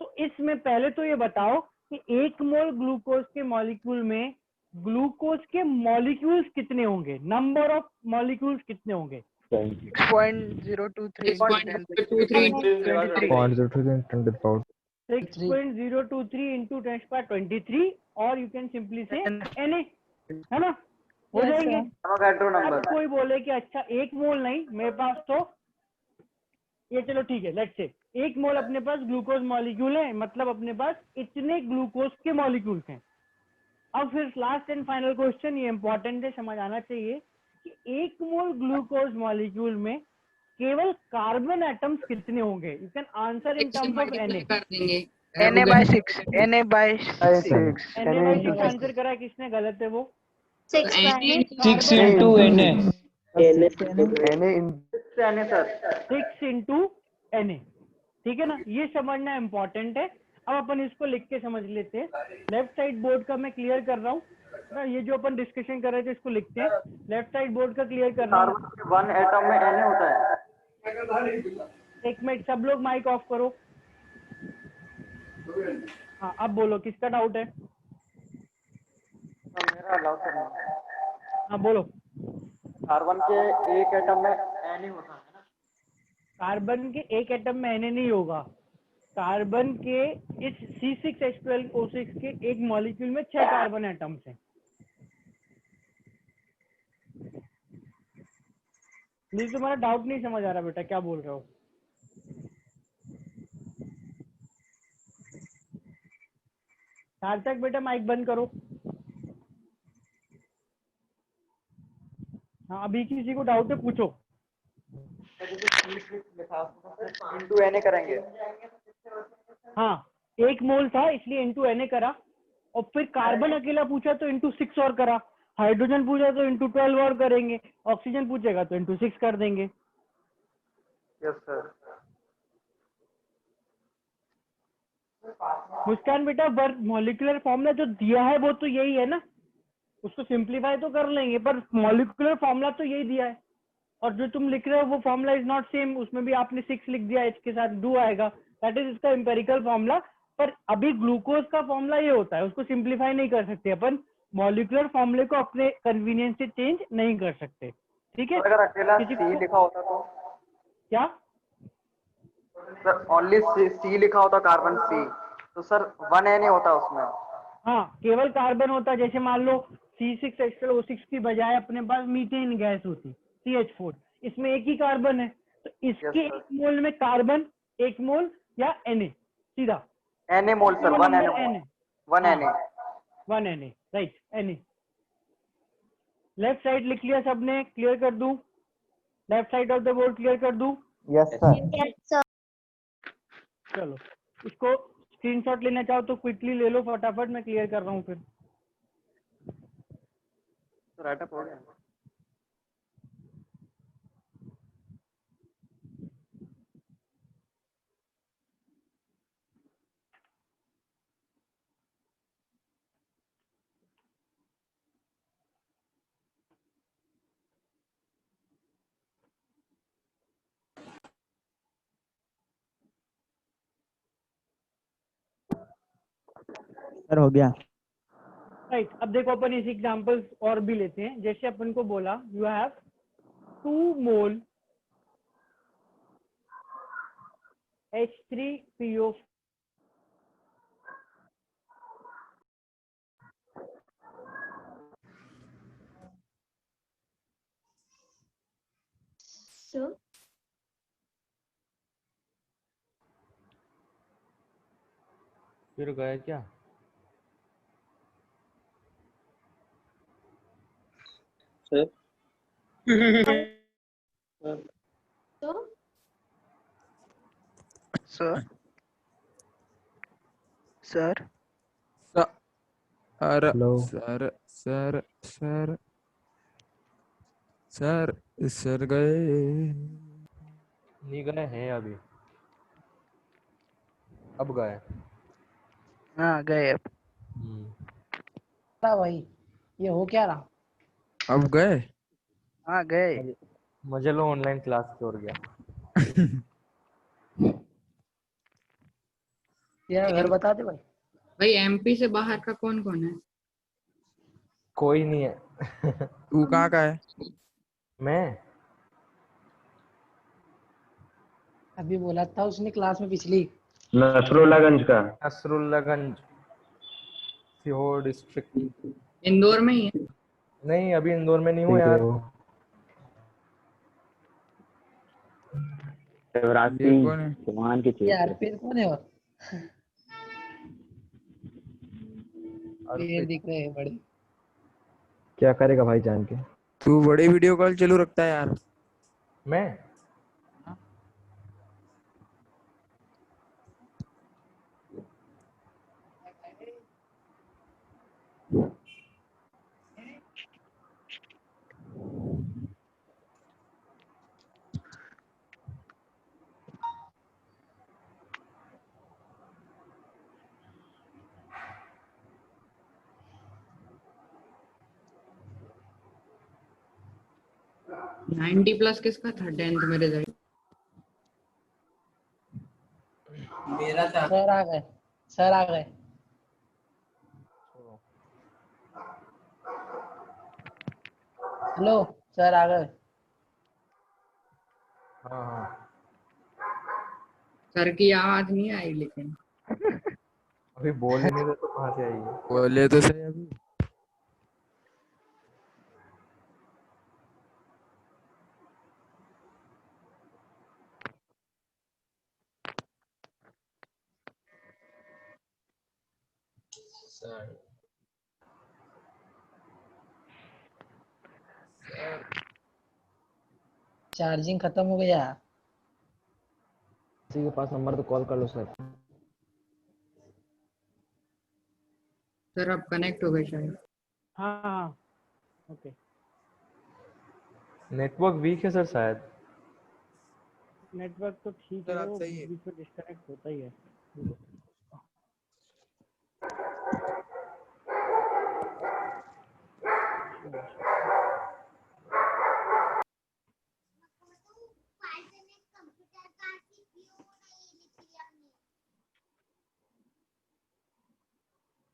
तो इसमें पहले तो ये बताओ कि 1 मोल ग्लूकोज के मॉलिक्यूल में ग्लूकोज के मॉलिक्यूल्स कितने होंगे, नंबर ऑफ मॉलिक्यूल्स कितने होंगे? 6.023 6.023 into 10⁻23 और यू कैन सिंपली से Na, है ना, हो Yes, जाएंगे। sir. अब कोई बोले कि अच्छा 1 मोल नहीं, मेरे पास तो ये, चलो ठीक है, लेट्स से 1 मोल अपने पास ग्लूकोज मॉलिक्यूल है, मतलब अपने पास इतने ग्लूकोज के मॉलिक्यूल्स हैं। अब फिर लास्ट एंड फाइनल क्वेश्चन, ये इंपॉर्टेंट है, समझ आना चाहिए कि 1 मोल ग्लूकोज मॉलिक्यूल में केवल कार्बन एटम्स कितने होंगे? You can answer in terms of Na। कर देंगे Na/6 Na/6 आंसर करा है किसने? गलत है वो। 6 6 into Na. 6 into Na, ठीक है ना, ये समझना इम्पोर्टेंट है। अब अपन इसको लिख के समझ लेते हैं। लेफ्ट साइड बोर्ड का मैं क्लियर कर रहा हूँ ना, ये जो अपन डिस्कशन कर रहे थे इसको लिखते हैं। लेफ्ट साइड बोर्ड का क्लियर कर रहा हूँ। 1 एटम में Na होता है। एक मिनट, सब लोग माइक ऑफ करो। हाँ, अब बोलो किसका डाउट है? मेरा डाउट है, हाँ बोलो। कार्बन के एक एटम में Na होता है ना? कार्बन के एक एटम में Na नहीं होगा। कार्बन के इस C6H12O6 के एक मॉलिक्यूल में 6 कार्बन एटम्स हैं। मुझे तुम्हारा डाउट नहीं समझ आ रहा बेटा, क्या बोल रहे हो? सार्थक बेटा माइक बंद करो। हाँ, अभी किसी को डाउट है पूछो। इंटू Na करेंगे। हाँ, 1 मोल था इसलिए इंटू Na करा, और फिर कार्बन अकेला पूछा तो इंटू 6 और करा, हाइड्रोजन पूछा तो इंटू 12 और करेंगे, ऑक्सीजन पूछेगा तो इंटू 6 कर देंगे। Yes sir. मुस्कान बेटा, मॉलिक्यूलर फॉर्मूला जो दिया है वो तो यही है ना, उसको सिंप्लीफाई तो कर लेंगे, पर मॉलिक्यूलर फॉर्मूला तो यही दिया है। और जो तुम लिख रहे हो वो फॉर्मूला इज नॉट सेम, उसमें भी आपने 6 लिख दिया, H के साथ 2 आएगा, दैट इज इसका एम्पेरिकल फॉर्मूला। पर अभी ग्लूकोज का फॉर्मूला ये होता है, उसको सिंप्लीफाई नहीं कर सकते अपन, मॉलिक्यूलर फॉर्मूले को अपने कन्वीनियंस से चेंज नहीं कर सकते, ठीक है? अगर अकेला किसी C को लिखा होता तो? क्या सर ओनली C लिखा होता, कार्बन C, तो सर 1 Na होता उसमें। हाँ, केवल कार्बन होता, जैसे मान लो C6H12O6 की बजाय अपने पास मीथेन गैस होती CH4, इसमें एक ही कार्बन है, तो इसके Yes, sir. 1 मोल में कार्बन 1 मोल या Na, सीधा Na मोल सर, 1 Na मोल, 1 Na। 1 Na, right, Na। Left side लिख लिया सबने? क्लियर कर दूं? Left side of the board clear कर दूं? Yes sir. चलो, इसको स्क्रीनशॉट लेना चाहो तो क्विकली ले लो, फटाफट मैं क्लियर कर रहा हूँ फिर। राइटअप हो गया। सर हो गया। राइट, अब देखो अपन इस एग्जांपल्स और भी लेते हैं। जैसे अपन को बोला यू हैव 2 मोल H3PO फिर गए क्या? Sir sir sir hello sir sir sir sir sir गए नहीं गए हैं अभी, अब गए। हाँ गए अब। भाई ये हो क्या रहा? अब गए हाँ गए। मुझे लो ऑनलाइन क्लास छोड़ गया। क्या घर बता दे भाई। भाई एमपी से बाहर का कौन कौन है? कोई नहीं है। तू कहाँ का है? मैं अभी बोला था उसने क्लास में पिछली। नसरुल्लागंज का। नसरुल्लागंज, सीहोर डिस्ट्रिक्ट। इंदौर में ही है? नहीं, अभी इंदौर में नहीं हूँ यार। शिवराज ये सिंह कौन है? चौहान के यार चेले। फिर कौन है और पेड़ दिख रहे हैं बड़े। क्या करेगा भाई जान के। तू बड़ी वीडियो कॉल चालू रखता है यार। मैं नाइन्टी प्लस किसका था 10th में रिजल्ट? मेरा था। सर आ गए, सर आ गए। हेलो सर आ गए। हाँ हाँ, सर की आवाज नहीं आई लेकिन। अभी बोल ही नहीं रहे तो कहाँ से आएगी। बोले तो सही अभी। चार्जिंग खत्म हो गया। किसी के पास नंबर तो कॉल कर लो सर। सर अब कनेक्ट हो गए शायद। हाँ हाँ ओके। नेटवर्क वीक है सर शायद। नेटवर्क तो ठीक सर, है, आप वो सही है। बीच में डिस्कनेक्ट होता ही है।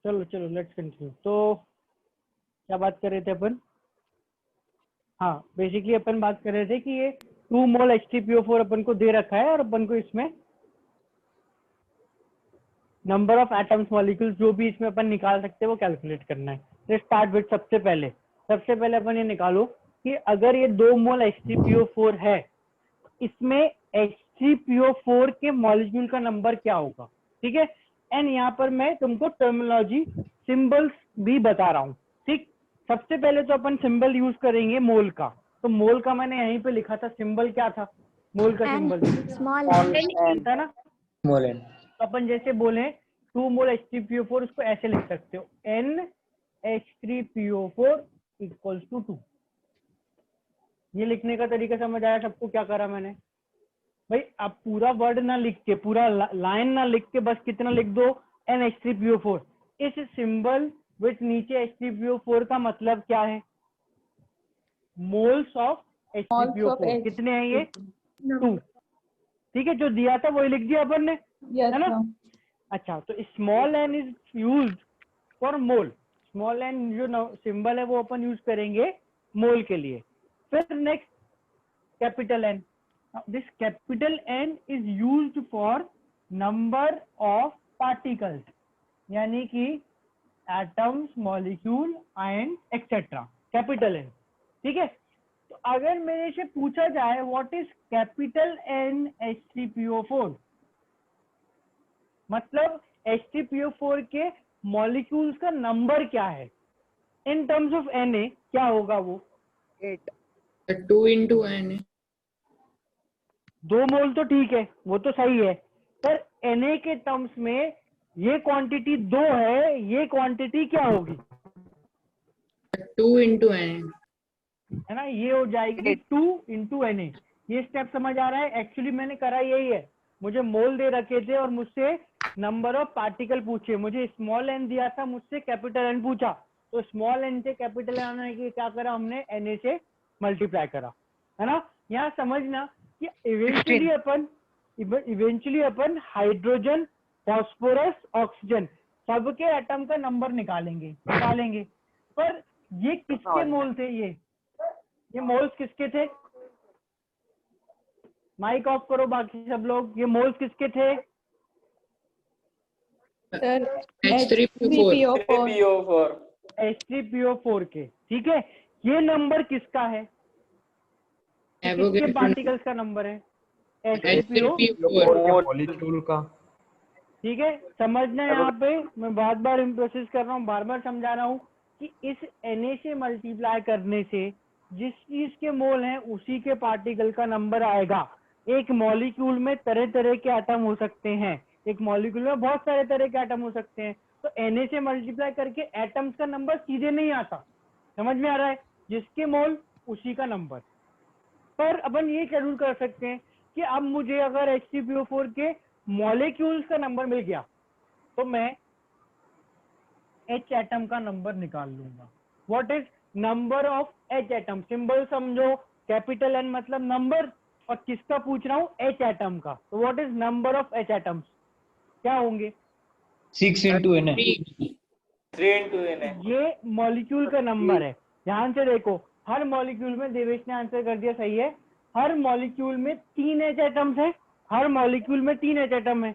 चलो चलो लेट्स कंटिन्यू। तो क्या बात कर रहे थे अपन? हाँ बेसिकली अपन बात कर रहे थे कि ये 2 मोल H3PO4 अपन को दे रखा है और अपन को इसमें नंबर ऑफ एटम्स मॉलिक्यूल्स जो भी इसमें अपन निकाल सकते हैं वो कैलकुलेट करना है। तो स्टार्ट विद सबसे पहले अपन ये निकालो कि अगर ये 2 मोल H3PO4 है, इसमें H3PO4 के मॉलिक्यूल का नंबर क्या होगा, ठीक है। एंड यहाँ पर मैं तुमको टर्मिनोलॉजी सिंबल्स भी बता रहा हूँ, ठीक। सबसे पहले तो अपन सिंबल यूज करेंगे मोल का। तो मोल का मैंने यहीं पे लिखा था सिंबल, क्या था मोल का सिंबल? स्मॉल था ना। Small N. अपन जैसे बोले 2 मोल H3PO4, उसको ऐसे लिख सकते हो NH3PO4 इक्वल्स टू 2। ये लिखने का तरीका समझ आया सबको? क्या करा मैंने भाई? आप पूरा वर्ड ना लिख के, पूरा लाइन ना लिख के, बस कितना लिख दो NH3PO4। इस सिंबल विथ नीचे H3PO4 का मतलब क्या है? मोल्स ऑफ H3PO4 कितने हैं ये? 2। ठीक है, जो दिया था वही लिख दिया अपन ने, है ना। अच्छा, तो small N is used for mole. Small N जो सिंबल है वो अपन यूज करेंगे मोल के लिए। फिर next capital N. This capital N is used for number of particles, यानी कि atoms, molecule, ion etcetera, capital N. ठीक है, तो अगर मेरे से पूछा जाए what is capital N H3PO4, मतलब H3PO4 के मॉलिक्यूल्स का नंबर क्या है इन टर्म्स ऑफ Na, क्या होगा वो? 8। 2 into n है। 2 मोल तो ठीक है, वो तो सही है, पर Na के टर्म्स में ये क्वांटिटी 2 है, ये क्वांटिटी क्या होगी? 2 into n है ना, ये हो जाएगी 2 into Na। ये स्टेप समझ आ रहा है? एक्चुअली मैंने करा यही है, मुझे मोल दे रखे थे और मुझसे नंबर ऑफ पार्टिकल पूछे, मुझे स्मॉल एन दिया था, मुझसे कैपिटल एन पूछा, तो स्मॉल एन से कैपिटल एन आने की क्या करा हमने, Na से मल्टीप्लाई करा, है ना। यहाँ समझना कि इवेंचुअली अपन हाइड्रोजन, फास्फोरस, ऑक्सीजन सबके एटम का नंबर निकालेंगे। पर ये किसके मोल थे? ये मोल्स किसके थे? माइक ऑफ करो बाकी सब लोग। ये मोल्स किसके थे? सर H3PO4 H3PO4 के, ठीक है। ये नंबर किसका है? किसके पार्टिकल्स का नंबर है? H3PO4 मॉलिक्यूल का। ठीक है, समझना यहाँ पे मैं बार बार इम्प्रोसेस कर रहा हूँ, बार बार समझा रहा हूँ कि इस Na से मल्टीप्लाई करने से जिस चीज के मोल हैं उसी के पार्टिकल का नंबर आएगा। एक मॉलिक्यूल में तरह तरह के एटम हो सकते हैं, एक मॉलिक्यूल में बहुत सारे तरह के एटम हो सकते हैं, तो Na से मल्टीप्लाई करके एटम्स का नंबर सीधे नहीं आता। समझ में आ रहा है? जिसके मोल उसी का नंबर। पर अपन ये जरूर कर सकते हैं कि अब मुझे अगर H3PO4 के मॉलिक्यूल्स का नंबर मिल गया तो मैं H एटम का नंबर निकाल लूंगा। What is number of H atom? Symbol समझो, कैपिटल N मतलब नंबर, और किसका पूछ रहा हूँ? H एटम का। तो what is number of H atoms? क्या होंगे? 6 into Na. 3 into Na ये मॉलिक्यूल का नंबर है। ध्यान से देखो, हर मॉलिक्यूल में, देवेश ने आंसर कर दिया, सही है, हर मॉलिक्यूल में 3 H एटम्स है। हर मॉलिक्यूल में 3 H एटम है।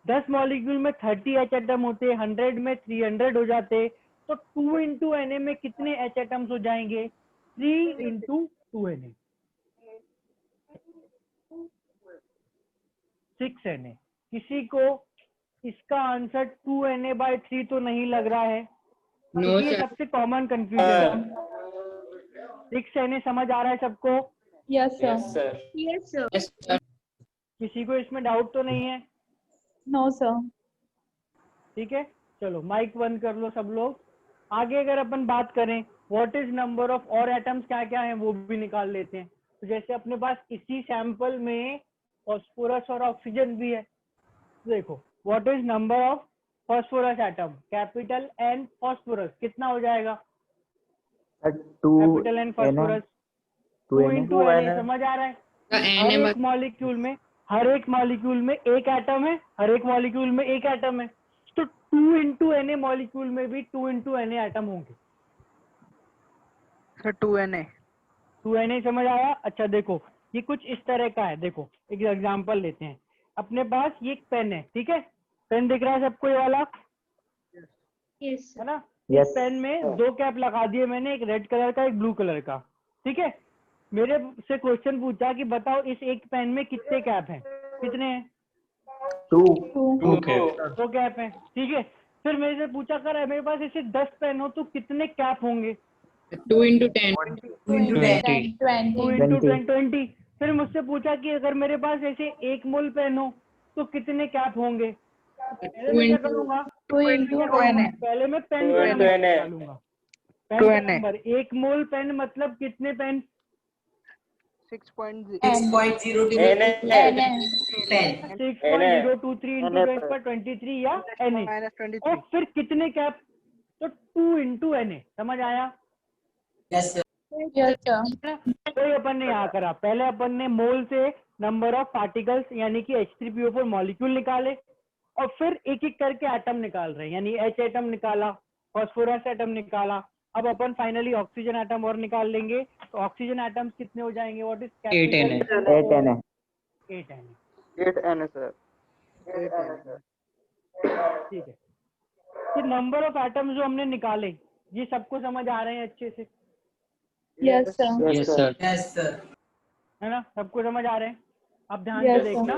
10 मॉलिक्यूल में 30 H एटम होते, 100 में 300 हो जाते। तो 2 into Na में कितने H एटम्स हो जाएंगे? 3 into 2Na, 6Na। किसी को इसका आंसर 2Na/3 तो नहीं लग रहा है? ये सबसे कॉमन कंफ्यूजन है। 6Na समझ आ रहा है सबको? Yes sir. Yes, sir. किसी को इसमें डाउट तो नहीं है? No sir. ठीक है, चलो माइक बंद कर लो सब लोग। आगे अगर अपन बात करें व्हाट इज नंबर ऑफ और एटम्स क्या क्या है वो भी निकाल लेते हैं। तो जैसे अपने पास इसी सैंपल में फास्फोरस और ऑक्सीजन भी है। देखो what is number of phosphorus atom? Capital N phosphorus कितना हो जाएगा? Capital N phosphorus 2 into Na। समझ आ रहा है? हर एक मॉलिक्यूल में एक एटम है, हर एक मॉलिक्यूल में एक एटम है, तो 2 into Na मॉलिक्यूल में भी 2 into Na एटम होंगे। सर 2Na 2Na समझ आया? अच्छा देखो ये कुछ इस तरह का है। देखो एक एग्जांपल लेते हैं। अपने पास ये एक पेन है, ठीक है, पेन दिख रहा है सबको ये वाला, है ना। इस पेन में 2 कैप लगा दिए मैंने, एक रेड कलर का एक ब्लू कलर का, ठीक है। मेरे से क्वेश्चन पूछा कि बताओ इस एक पेन में कितने कैप हैं? कितने हैं? 2 2 कैप हैं, ठीक है। फिर मेरे से पूछा कर मेरे पास ऐसे 10 पेन हो तो कितने कैप होंगे? 2 into 10. 2 into 10 2 into 20। फिर मुझसे पूछा कि अगर मेरे पास ऐसे 1 मोल पेन हो तो कितने कैप होंगे? पहले मैं क्या करूंगा? 2 into Na। पहले मैं पेन 2 का into नंबर Na। निकालूंगा। पेन का नंबर 1 मोल पेन मतलब कितने पेन? 6.0 6.0 Na। 6.023 into 10 पर 23 या Na। -23 और फिर कितने कैप? तो 2 into Na। समझ आया? Yes sir. Yes sir. तो अपन ने यहाँ करा, पहले अपन ने मोल से नंबर ऑफ पार्टिकल्स यानी कि H3PO4 मॉलिक्यूल निकाले, और फिर एक एक करके एटम निकाल रहे हैं, यानी H एटम निकाला, फास्फोरस एटम निकाला। अब अपन फाइनली ऑक्सीजन एटम और निकाल लेंगे। तो ऑक्सीजन एटम्स कितने हो जाएंगे? What is capital? 8Na sir. ठीक है। तो नंबर ऑफ एटम्स जो हमने निकाले ये सबको समझ आ रहे हैं अच्छे से, yes sir. Yes sir. Yes sir. है ना? सबको समझ आ रहे हैं? अब ध्यान Yes, से देखना,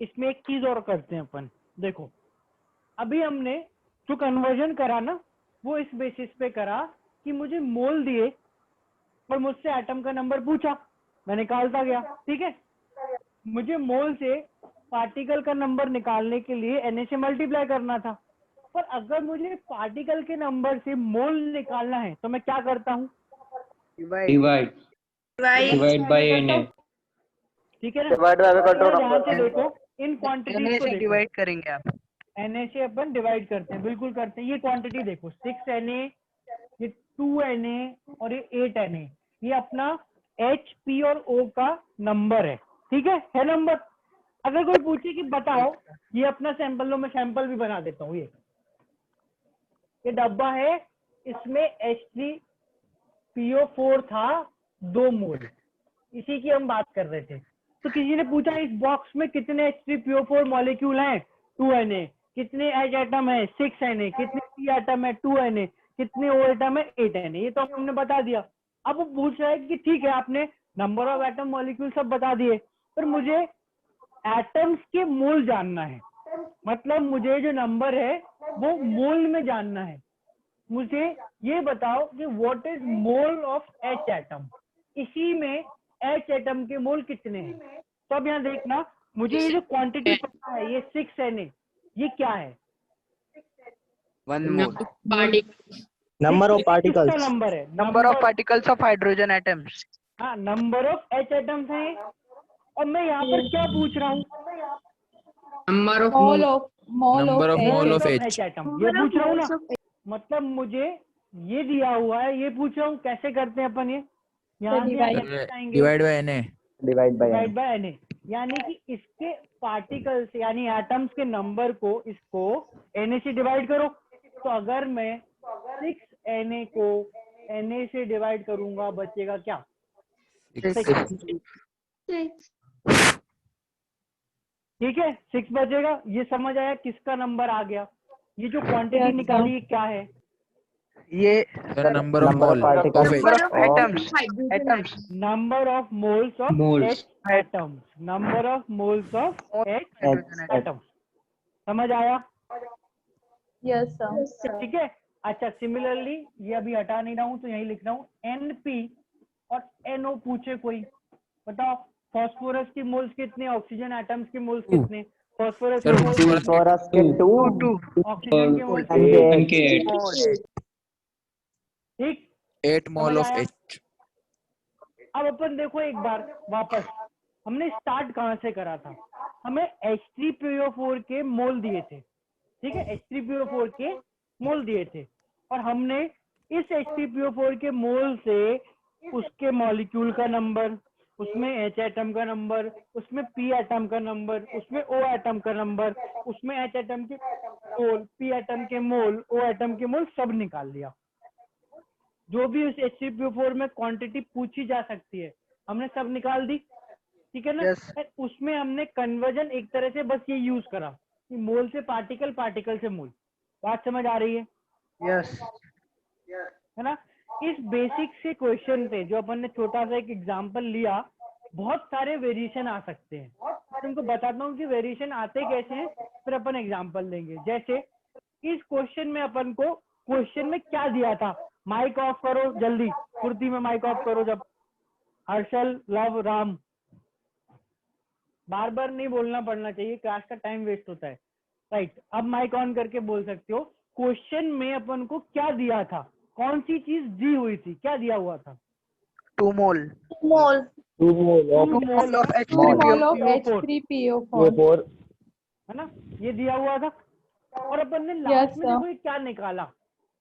इसमें एक चीज और करते हैं अपन। देखो अभी हमने जो कन्वर्जन करा ना वो इस बेसिस पे करा कि मुझे मोल दिए और मुझसे एटम का नंबर पूछा, मैं निकालता गया, ठीक है। मुझे मोल से पार्टिकल का नंबर निकालने के लिए Na से मल्टीप्लाई करना था, पर अगर मुझे पार्टिकल के नंबर से मोल निकालना है तो मैं क्या करता हूँ? Divide by Na. ठीक है ना? डिवाइड बाय कट ध्यान नंबर से देखो इन क्वांटिटीज को देखो। डिवाइड करेंगे आप। Na से अपन डिवाइड करते हैं, बिल्कुल करते हैं। ये क्वांटिटी देखो 6Na, ये 2Na और ये 8Na, ये अपना H, P और O का नंबर है नंबर। अगर कोई पूछे कि बताओ, ये अपना सैंपल लो, मैं सैंपल भी बना देता हूँ। ये डब्बा है, इसमें H3PO4 था 2 मोल, इसी की हम बात कर रहे थे। तो किसी ने पूछा इस बॉक्स में कितने H3PO4 मॉलिक्यूल हैं, 2Na, कितने H एटम है, 6Na, कितने P एटम है, 2Na, कितने O एटम है, 8Na। ये तो हमने बता दिया। अब वो पूछ रहा है कि ठीक है, आपने नंबर ऑफ एटम मॉलिक्यूल सब बता दिए, पर मुझे एटम्स के मोल जानना है। मतलब मुझे जो नंबर है वो मोल में जानना है। मुझे ये बताओ कि what is mole of H atom, इसी में H एटम के मोल कितने हैं। तो अब यहाँ देखना, मुझे ये जो क्वांटिटी पता है, ये 6Na, ये क्या है? 1 मोल। Number of particles. किसका नंबर है? Number of particles of hydrogen atoms. हाँ, नंबर ऑफ H एटम्स है। और मैं यहाँ पर क्या पूछ रहा हूँ? Number of Mole of Number of mole of H H. Atom, ये पूछ रहा हूँ ना। मतलब मुझे ये दिया हुआ है, ये पूछ रहा हूँ कैसे करते हैं अपन। ये यहाँ से divide. आएंगे Divide by Na. Divide by divide n. By Na, यानी कि इसके पार्टिकल्स यानी एटम्स के नंबर को इसको Na से डिवाइड करो। तो अगर मैं 6Na को Na से डिवाइड करूंगा, बचेगा क्या? 6। ठीक है, 6 बचेगा। ये समझ आया किसका नंबर आ गया? ये जो क्वांटिटी Yes, निकाली है क्या है? ये The number of mole of H. Number of atoms. Atoms. Number of moles of Moles. H atoms, number of moles of H atoms. समझ आया? Yes, sir. ठीक है। अच्छा, सिमिलरली ये अभी हटा नहीं रहा हूँ तो यही लिख रहा हूँ, NP और NO पूछे कोई, बताओ फास्फोरस की मोल्स कितने, ऑक्सीजन एटम्स के मोल्स कितने? फास्फोरस Sir, के मोल्स, Phosphorus के 2 ऑक्सीजन के मोल्स and कितने? H. ठीक, 8 mole समझ of आया? H. अब अपन देखो एक बार वापस, हमने स्टार्ट कहाँ से करा था? हमें H3PO4 के मोल दिए थे। ठीक है, H3PO4 के मोल दिए थे, और हमने इस H3PO4 के मोल से उसके मॉलिक्यूल का नंबर, उसमें H एटम का नंबर, उसमें P एटम का नंबर, उसमें O एटम का नंबर, उसमें H एटम के मोल, P एटम के मोल, O एटम के मोल सब निकाल लिया। जो भी उस H3PO4 में क्वांटिटी पूछी जा सकती है हमने सब निकाल दी। ठीक है ना? Yes. उसमें हमने कन्वर्जन एक तरह से बस ये यूज करा कि मोल से पार्टिकल, पार्टिकल से मोल। बात समझ आ रही है? यस। है ना? इस बेसिक से क्वेश्चन पे जो अपन ने छोटा सा एक एग्जांपल लिया, बहुत सारे वेरिएशन आ सकते हैं। तुमको बताता हूँ कि वेरिएशन आते कैसे हैं, फिर अपन एग्जांपल लेंगे। जैसे इस क्वेश्चन में अपन को क्वेश्चन में क्या दिया था? माइक ऑफ करो जल्दी, फुर्ती में माइक ऑफ करो। जब हर्षल, लव, राम, बार बार नहीं बोलना पड़ना चाहिए, क्लास का टाइम वेस्ट होता है। राइट, अब माइक ऑन करके बोल सकते हो। क्वेश्चन में अपन को क्या दिया था, कौन सी चीज दी हुई थी, क्या दिया हुआ था? 2 मोल। 2 mole of 2 mole of Mole of H3PO4। H3PO4. है ना? ये दिया हुआ था। और अपन ने Yes, लास्ट में sir. देखो ये क्या निकाला,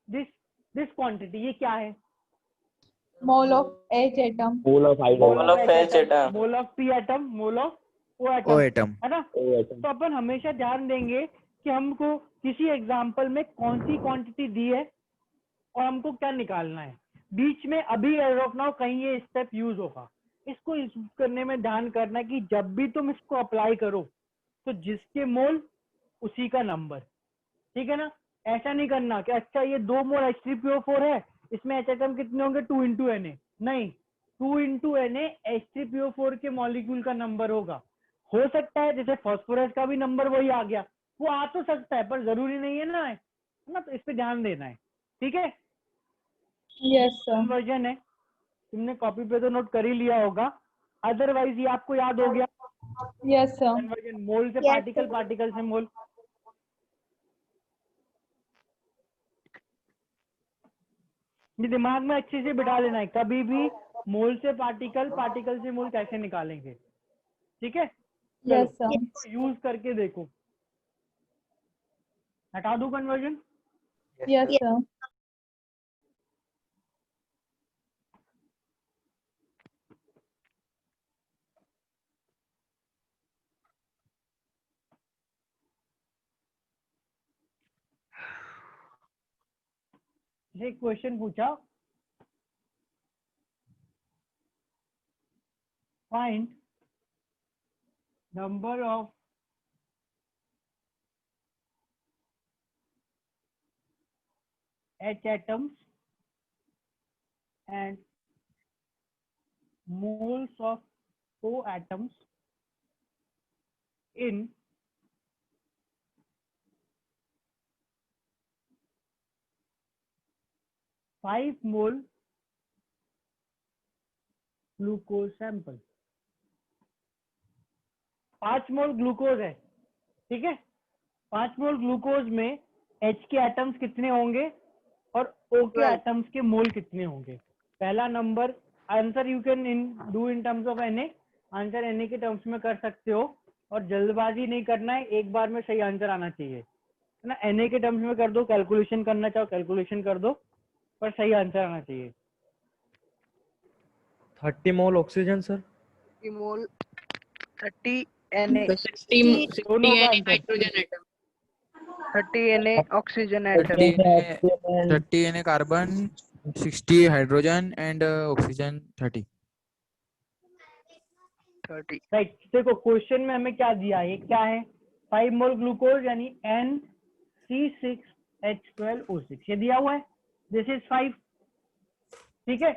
दिस क्वांटिटी, ये क्या है? Mole of H atom. mole of mole hydrogen. Of H atom, mole of P atom, mole of O O atom. atom. है ना? O atom. तो अपन हमेशा ध्यान देंगे कि हमको किसी एग्जाम्पल में कौन सी क्वांटिटी दी है और हमको क्या निकालना है। बीच में अभी एज ऑफ नाउ कहीं ये स्टेप यूज होगा, इसको यूज करने में ध्यान करना कि जब भी तुम इसको अप्लाई करो तो जिसके मोल उसी का नंबर। ठीक है ना? ऐसा नहीं करना कि अच्छा ये 2 मोल H3PO4 है, इसमें H एटम कितने होंगे, 2 into Na। नहीं, 2 into Na H3PO4 के मॉलिक्यूल का नंबर होगा। हो सकता है जैसे फास्फोरस का भी नंबर वही आ गया, वो आ तो सकता है पर जरूरी नहीं है ना, है ना? तो इस पे ध्यान देना है। ठीक है? Yes, sir. कन्वर्जन है, तुमने कॉपी पे तो नोट कर ही लिया होगा, अदरवाइज ये आपको याद हो गया। Yes, sir. कन्वर्जन मोल से पार्टिकल, पार्टिकल से मोल। ये दिमाग में अच्छे से बिठा लेना है, कभी भी मोल से पार्टिकल, पार्टिकल से मोल कैसे निकालेंगे। ठीक है? Yes, sir. यूज करके देखो। हटा दूं कन्वर्जन? Yes, sir. जैसे क्वेश्चन पूछा, find number of H atoms and moles of O atoms in 5 mole glucose sample. 5 mole glucose है, ठीक है। 5 मोल ग्लूकोज में H के एटम्स कितने होंगे और O के एटम्स के मोल कितने होंगे। पहला number answer you can do in terms of Na, answer Na के टर्म्स में कर सकते हो और जल्दबाजी नहीं करना है, एक बार में सही आंसर आना चाहिए, है ना। Na के टर्म्स में कर दो, कैलकुलेशन करना चाहो कैलकुलेशन कर दो, पर सही आंसर आना चाहिए। 30 मोल oxygen sir, 30 mole 30 Na, 60 nitrogen atom, 30 Na oxygen atom, 30 Na carbon, 60 hydrogen and oxygen 30। Right. देखो क्वेश्चन में हमें क्या दिया है, ये क्या है, 5 मोल ग्लूकोज यानी NC6H12O6 ये दिया हुआ है, दिस इज 5, ठीक है।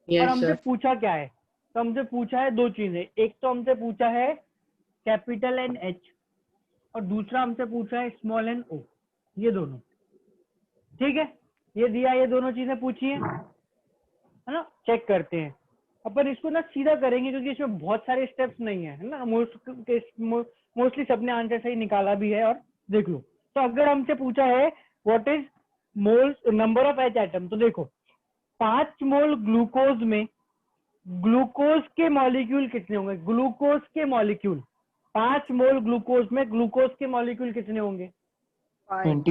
और हमसे पूछा क्या है, तो हमसे पूछा है दो चीजें, एक तो हमसे पूछा है कैपिटल NH और दूसरा हमसे पूछा है स्मॉल n O, ये दोनों, ठीक है। ये दिया, ये दोनों चीजें पूछी है ना। चेक करते हैं अपन इसको ना, सीधा करेंगे क्योंकि इसमें बहुत सारे स्टेप्स नहीं है ना। मोस्टली सबने आंसर सही निकाला भी है, और देख लो। तो अगर हमसे पूछा है what is mole number of H atom, तो देखो 5 मोल ग्लूकोज में ग्लूकोज के मॉलिक्यूल कितने होंगे, ग्लूकोज के मॉलिक्यूल, 5 मोल ग्लूकोज में ग्लूकोज के मॉलिक्यूल कितने होंगे, 5 Na,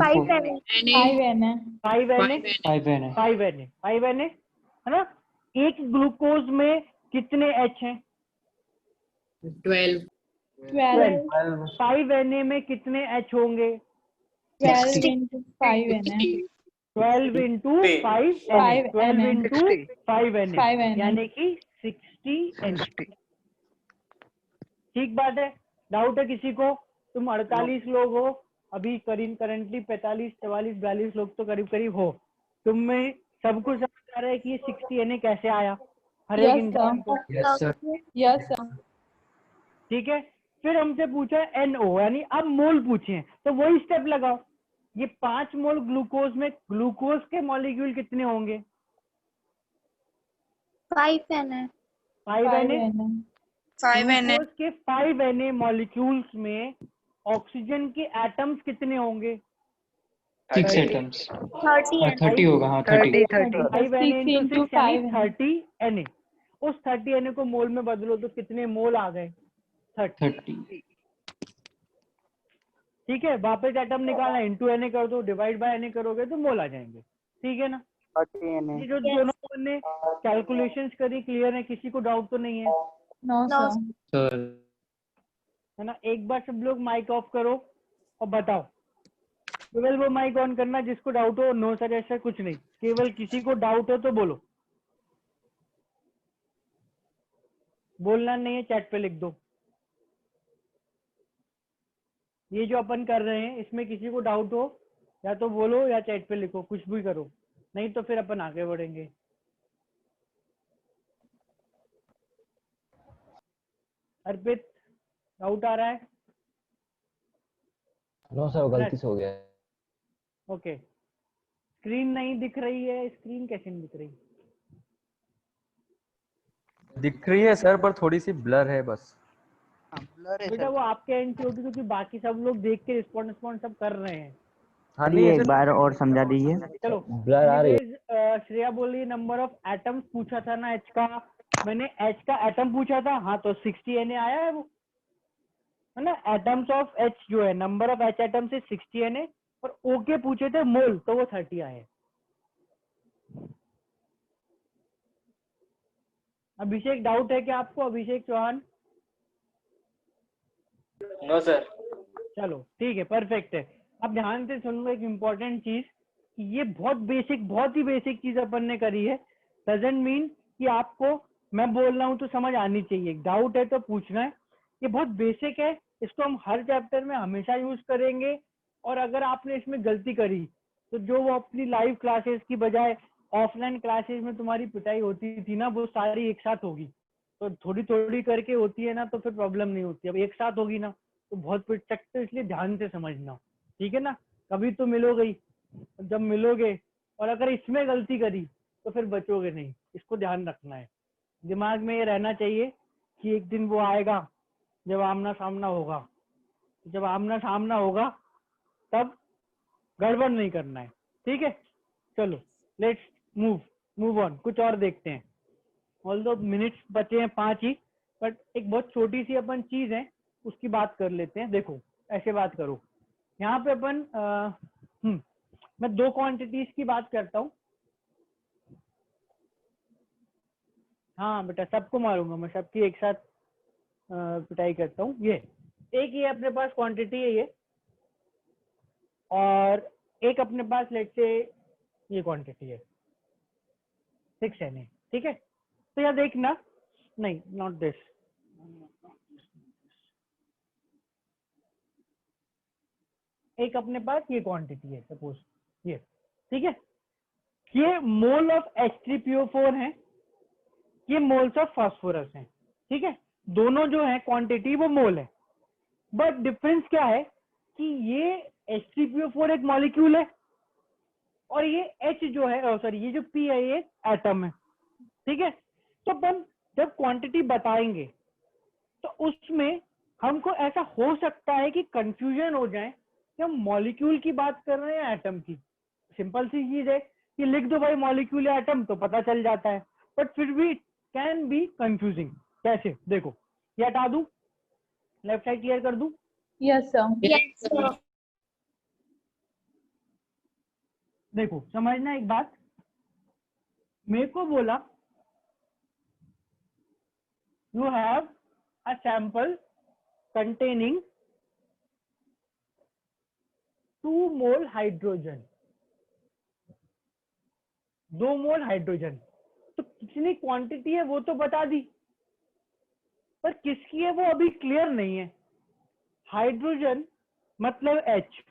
5 Na, है ना। एक ग्लूकोज में कितने H हैं, 12, 5 Na में कितने H होंगे, 12 into 5 Na, 12 into 5 Na, 12 into 5 Na, यानी कि 60 Na। ठीक बात है। डाउट है किसी को? तुम 48 लोग हो अभी, करंटली 45, 44, 42 लोग तो करीब करीब हो। तुम में सब कुछ समझ आ रहा है कि ये 60 Na कैसे आया हर एक इंसान को? yes sir, ठीक है। फिर हमसे पूछा NO, यानी अब मोल पूछे हैं, तो वही स्टेप लगाओ। ये 5 मोल ग्लूकोज में ग्लूकोज के मॉलिक्यूल कितने होंगे, 5 Na, 5 Na। 5 Na, ग्लूकोज के 5 Na मॉलिक्यूल्स में ऑक्सीजन के एटम्स कितने होंगे, 6 एटम्स, 30 30 होगा, हाँ 30। 5 Na 6 into into 6 यानी 5 30 Na। उस 30 Na को मोल में बदलो तो कितने मोल आ गए, 30। 30। ठीक है। वापस एटम निकालना, इंटू Na कर दो, डिवाइड बाय Na करोगे तो मोल आ जाएंगे, ठीक है ना। 30 Na, ये जो दोनों ने कैलकुलेशंस करी, क्लियर है, किसी को डाउट तो नहीं है, no sir, सर है ना। एक बार सब लोग माइक ऑफ करो और बताओ, केवल वो माइक ऑन करना जिसको डाउट हो। नो सर ऐसा कुछ नहीं, केवल किसी को डाउट हो तो बोलो, बोलना नहीं है, चैट पे लिख दो। ये जो अपन कर रहे हैं इसमें किसी को डाउट हो या तो बोलो या चैट पे लिखो, कुछ भी करो, नहीं तो फिर अपन आगे बढ़ेंगे। अर्पित डाउट आ रहा है? नो सर, गलती से हो गया। ओके। स्क्रीन नहीं दिख रही है, स्क्रीन कैसे नहीं दिख रही? दिख रही है सर, पर थोड़ी सी ब्लर है बस। ब्लर है बेटा सर। वो आपके एंड से होगी क्योंकि बाकी सब लोग देख के रिस्पॉन्ड सब कर रहे हैं। हाँ नहीं, एक बार और समझा दीजिए। चलो, ब्लर आ रही है। श्रेया बोल रही है नंबर ऑफ एटम्स पूछा था ना H का, मैंने H का एटम पूछा था, हाँ तो 60 Na आया है वो, है ना। एटम्स ऑफ H जो है, नंबर ऑफ H एटम्स से 60 Na, और O के पूछे थे मोल, तो वो 30 आए। अभिषेक डाउट है क्या आपको, अभिषेक चौहान? No sir. चलो ठीक है, परफेक्ट है। अब ध्यान से सुन लो एक इम्पोर्टेंट चीज, ये बहुत ही बेसिक चीज अपन ने करी है, डजंट मीन कि आपको मैं बोल रहा हूँ तो समझ आनी चाहिए, डाउट है तो पूछना है। ये बहुत बेसिक है, इसको हम हर चैप्टर में हमेशा यूज करेंगे। और अगर आपने इसमें गलती करी तो जो वो अपनी लाइव क्लासेस की बजाय ऑफलाइन क्लासेस में तुम्हारी पिटाई होती थी ना, वो सारी एक साथ होगी। तो थोड़ी थोड़ी करके होती है ना, तो फिर प्रॉब्लम नहीं होती। अब एक साथ होगी ना तो बहुत पिट सकते हो, इसलिए ध्यान से समझना, ठीक है ना। कभी तो मिलोगे ही, जब मिलोगे और अगर इसमें गलती करी तो फिर बचोगे नहीं, इसको ध्यान रखना है। दिमाग में ये रहना चाहिए कि एक दिन वो आएगा जब आमना सामना होगा, जब आमना सामना होगा तब गड़बड़ नहीं करना है, ठीक है। चलो लेट्स मूव ऑन, कुछ और देखते हैं। ऑल्दो मिनट्स बचे हैं 5 ही, बट एक बहुत छोटी सी अपन चीज है उसकी बात कर लेते हैं। देखो ऐसे बात करो, यहाँ पे अपन मैं 2 क्वांटिटीज की बात करता हूँ। हाँ बेटा, सबको मारूंगा मैं, सबकी एक साथ पिटाई करता हूँ। ये एक ही अपने पास क्वांटिटी है ये, और एक अपने पास लेट से ये क्वांटिटी है 6Na, ठीक है। तो यहाँ देखना, नहीं नॉट दिस, एक अपने पास ये क्वांटिटी है सपोज ये, ठीक है। ये मोल ऑफ H3PO4 है, ये मोल्स ऑफ फास्फोरस है, ठीक है। दोनों जो है क्वांटिटी वो मोल है, बट डिफरेंस क्या है कि ये H3PO4 एक मॉलिक्यूल है और ये H जो है, सॉरी ये जो P है ये एटम है, ठीक है। तो अपन जब क्वांटिटी बताएंगे तो उसमें हमको ऐसा हो सकता है कि कंफ्यूजन हो जाए कि हम मॉलिक्यूल की बात कर रहे हैं या एटम की। सिंपल सी चीज है कि लिख दो भाई मॉलिक्यूल या एटम तो पता चल जाता है, बट फिर भी कैन बी कंफ्यूजिंग। कैसे, देखो ये हटा दूं, लेफ्ट साइड क्लियर कर दूं। Yes, sir. देखो समझना एक बात, मेरे को बोला you have a sample containing 2 mole hydrogen, 2 mole hydrogen. तो कितनी क्वांटिटी है वो तो बता दी, पर किसकी है वो अभी क्लियर नहीं है। हाइड्रोजन मतलब H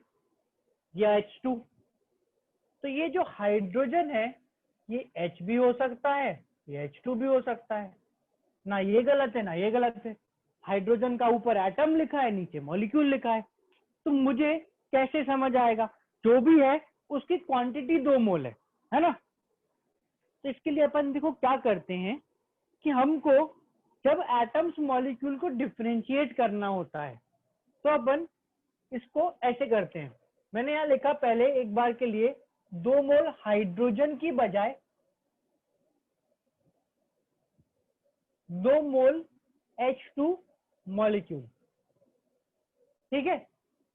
या H2, तो ये जो हाइड्रोजन है ये H भी हो सकता है, ये H2 भी हो सकता है। ना ये गलत है ना ये गलत है। हाइड्रोजन का ऊपर एटम लिखा है, नीचे मॉलिक्यूल लिखा है, तो मुझे कैसे समझ आएगा? जो भी है उसकी क्वांटिटी 2 मोल है ना। तो इसके लिए अपन देखो क्या करते हैं कि हमको जब एटम्स मॉलिक्यूल को डिफरेंशिएट करना होता है तो अपन इसको ऐसे करते हैं। मैंने यहाँ लिखा पहले एक बार के लिए 2 मोल हाइड्रोजन की बजाय 2 मोल H2 मॉलिक्यूल, ठीक है।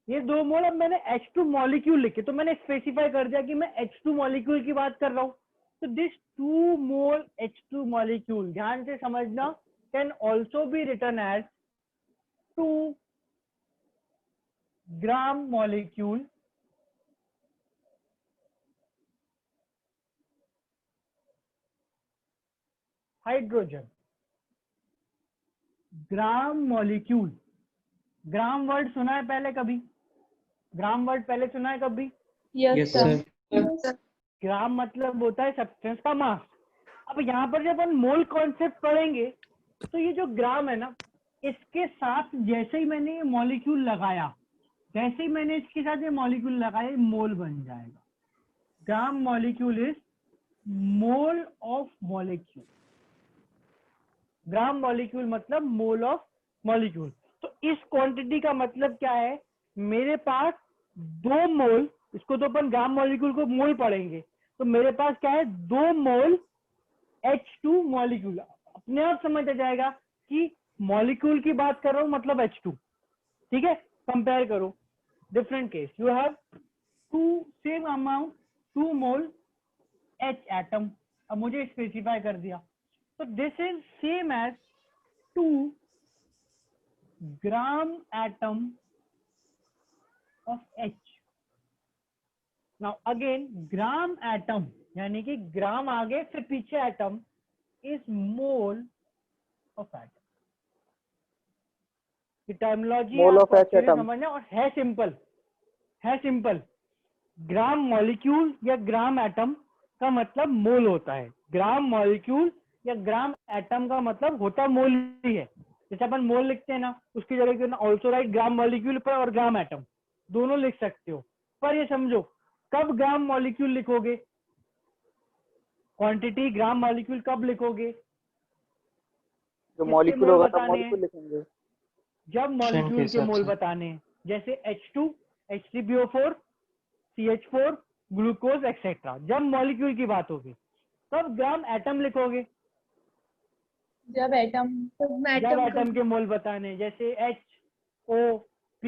ये 2 मोल, अब मैंने H2 मॉलिक्यूल लिखे तो मैंने स्पेसिफाई कर दिया कि मैं H2 मॉलिक्यूल की बात कर रहा हूं। तो दिस 2 मोल H2 मॉलिक्यूल, ध्यान से समझना, can also be written as 2 gram molecule hydrogen. Gram molecule, gram word सुना है पहले कभी? ग्राम वर्ड पहले सुना है कभी? Yes, sir. ग्राम मतलब होता है सब्सटेंस का मास। अब यहाँ पर जब हम मोल कॉन्सेप्ट पढ़ेंगे तो ये जो ग्राम है ना, इसके साथ जैसे ही मैंने ये मॉलिक्यूल लगाया, जैसे ही मैंने इसके साथ ये मॉलिक्यूल लगाया, ये मोल बन जाएगा। Gram molecule is mole of molecule. Gram molecule मतलब मोल ऑफ मॉलिक्यूल। तो इस क्वांटिटी का मतलब क्या है? मेरे पास 2 मोल, इसको तो अपन ग्राम मॉलिक्यूल को मोल पढ़ेंगे, तो मेरे पास क्या है? 2 मोल H2 मॉलिक्यूल। अपने आप समझ आ जाएगा कि मॉलिक्यूल की बात कर रहा हूं मतलब H2, ठीक है। कंपेयर करो different case, you have 2 same amount 2 mole H atom. अब मुझे स्पेसिफाई कर दिया, तो this is same as 2 gram atom of H, now again gram atom यानी कि ग्राम आगे फिर पीछे atom is mole of atom. Terminology Mole of आपको H अच्छे से atom. समझना और है सिंपल। ग्राम मॉलिक्यूल या ग्राम एटम का मतलब मोल होता है, ग्राम मॉलिक्यूल या ग्राम एटम का मतलब होता मोल ही है। जैसे अपन मोल लिखते हैं ना, उसकी जगह क्यों ना ऑल्सो राइट ग्राम मॉलिक्यूल पर और ग्राम एटम दोनों लिख सकते हो। पर ये समझो कब ग्राम मॉलिक्यूल लिखोगे, क्वांटिटी ग्राम मॉलिक्यूल कब लिखोगे, जो किसके मॉलिक्यूल मोल होगा तब बताने हैं? मॉलिक्यूल लिखेंगे। जब मॉलिक्यूल के हिसाब मोल से। बताने हैं, जैसे H2 H3PO4 CH4 glucose etcetera, जब मॉलिक्यूल की बात होगी तब ग्राम एटम लिखोगे जब एटम जब एटम के मोल बताने हैं, जैसे HOP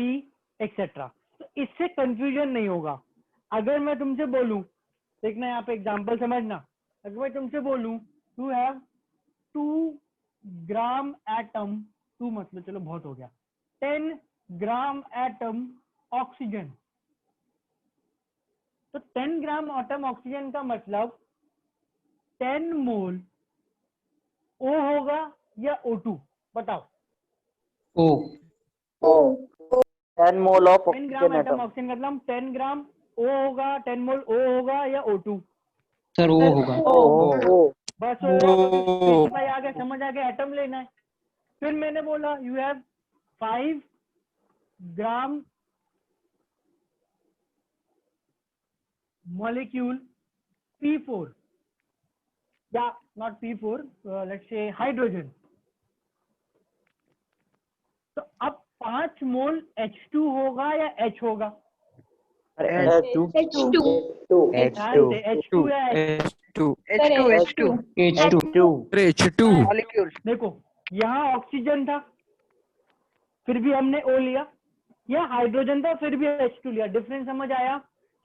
एक्सेट्रा। तो इससे कंफ्यूजन नहीं होगा। अगर मैं तुमसे बोलूं, देखना यहाँ पे एग्जांपल समझना, अगर मैं तुमसे बोलूं यू हैव 2 ग्राम एटम, 2 मतलब चलो बहुत हो गया, 10 ग्राम एटम ऑक्सीजन, तो 10 ग्राम एटम ऑक्सीजन का मतलब 10 मोल O होगा या O2, बताओ। ओ 10 mole of 10 gram oxygen atom atom. Oxygen का मतलब 10 ग्राम O होगा, 10 मोल O होगा या O2? सर ओ होगा। ओ बस हो गया, तो स्पेसिफाई आ गया, समझ आ गया, एटम लेना है। फिर मैंने बोला you have 5 gram molecule P4 या not P4, let's say hydrogen। तो अब 5 मोल H2 होगा या H होगा? H2 ध्यान से H2 या H? H2 H2 molecule. देखो यहाँ ऑक्सीजन था फिर भी हमने O लिया, यहाँ हाइड्रोजन था फिर भी H2 लिया। डिफरेंस समझ आया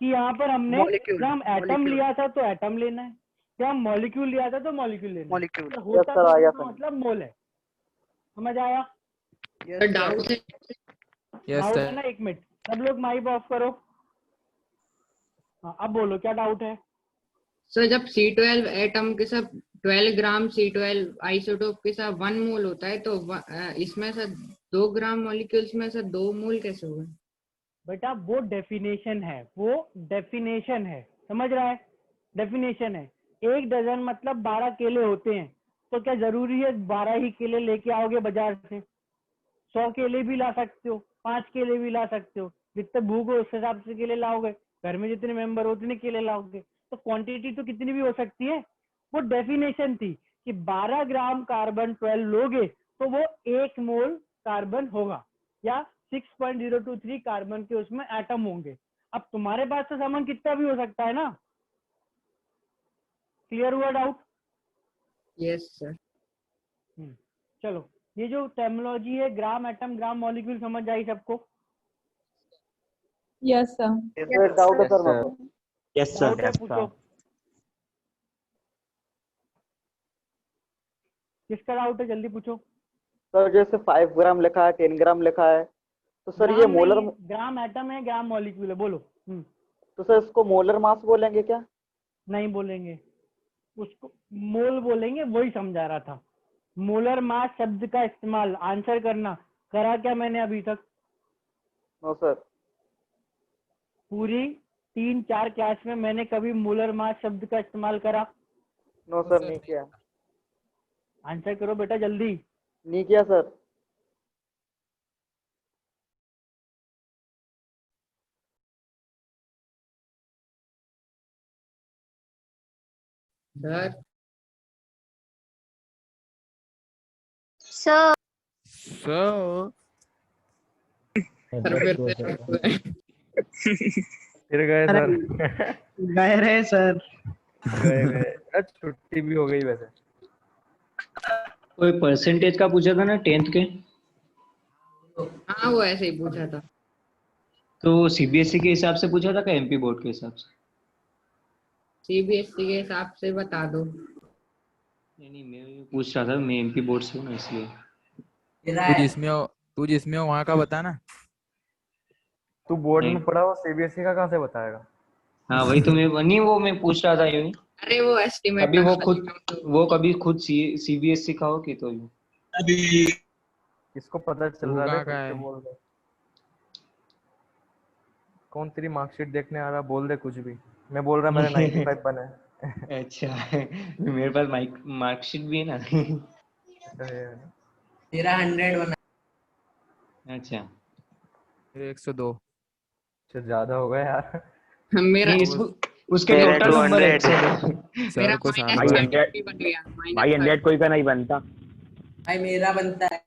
कि यहाँ पर हमने Molecule, जब हम एटम molecule. लिया था तो एटम लेना है, जब हम मॉलिक्यूल लिया था तो मॉलिक्यूल लेना है। मॉलिक्यूल। तो होता Yes, sir, आया तो समझ। मतलब मोल है। समझ आया? डाउट है यस डाउट है सर। ना? 1 मिनट, सब लोग माइक ऑफ करो। हाँ अब बोलो क्या डाउट है? सर जब C12 एटम के साथ 12 ग्राम C12 आइसोटोप के साथ 1 मोल होता है तो इसमें से 2 ग्राम मॉलिक्यूल्स में से 2 मोल कैसे हुए? बेटा वो डेफिनेशन है, वो डेफिनेशन है, समझ रहा है? डेफिनेशन है। 1 डजन मतलब 12 केले होते हैं, तो क्या जरूरी है 12 ही केले लेके आओगे बाजार से? 100 केले भी ला सकते हो, 5 केले भी ला सकते हो, जितने भूख हो उस हिसाब से केले लाओगे, घर में जितने मेंबर हो उतने केले लाओगे, तो क्वांटिटी तो कितनी भी हो सकती है। वो डेफिनेशन थी कि 12 ग्राम कार्बन 12 लोगे तो वो 1 मोल कार्बन होगा या 6.023 कार्बन के उसमें एटम होंगे। अब तुम्हारे पास तो सामान कितना भी हो सकता है ना। क्लियर हुआ डाउट? Yes sir. चलो ये जो टर्मिनोलॉजी है ग्राम एटम ग्राम मॉलिक्यूल समझ आई सबको? Yes sir. डाउट है सर मेरे को। यस डाउट है पूछो, किसका डाउट है जल्दी पूछो। सर जैसे 5 ग्राम लिखा है 10 ग्राम लिखा है तो सर ये ग्राम मोलर, नहीं है, ग्राम एटम है ग्राम मॉलिक्यूल है, बोलो। तो सर इसको मोलर मास बोलेंगे क्या? नहीं बोलेंगे, उसको मोल बोलेंगे, वही समझा रहा था। मोलर मास शब्द का इस्तेमाल आंसर करना करा क्या मैंने अभी तक? No sir. पूरी 3-4 क्लास में मैंने कभी मोलर मास शब्द का इस्तेमाल करा? नो सर नहीं किया। आंसर करो बेटा जल्दी। नहीं किया सर। सर सर सो फिर गए सर। गए रहे सर। गए छुट्टी भी हो गई वैसे। कोई परसेंटेज का पूछा था ना 10th के, हाँ वो ऐसे ही पूछा था। तो सीबीएसई के हिसाब से पूछा था क्या एमपी बोर्ड के हिसाब से? सीबीएसई के हिसाब से बता दो। नहीं मैं पूछ रहा था, मैं एमपी बोर्ड से हूँ ना इसलिए। तू जिसमें वहाँ का बता ना। तू बोर्ड नहीं। में पढ़ा हो सीबीएसई का कहाँ से बताएगा? हाँ वही तो मैं नहीं, वो मैं पूछ रहा था यूं ही। अरे वो एस्टिमेट अभी वो कभी खुद सीबीएसई का हो कि तो यूं। किसको पता चल रहा है होगा का कुछ है। बोल रहे। कौन तेरी मार्कशीट देखने आ रहा, बोल दे कुछ भी। मैं बोल रहा मेरे 95 बने। अच्छा मेरे पास मार्कशीट भी है ना। तेरा 100 बना। अच्छा 102। अच्छा ज्यादा हो गया यार। मेरा नहीं इसको उसके मेरा टोटल नंबर है 200। अच्छा। सर को साठ माइनस भाई बना। 30 बन गया, भाई -30। 100 कोई का नहीं बनता। भाई मेरा बनता है।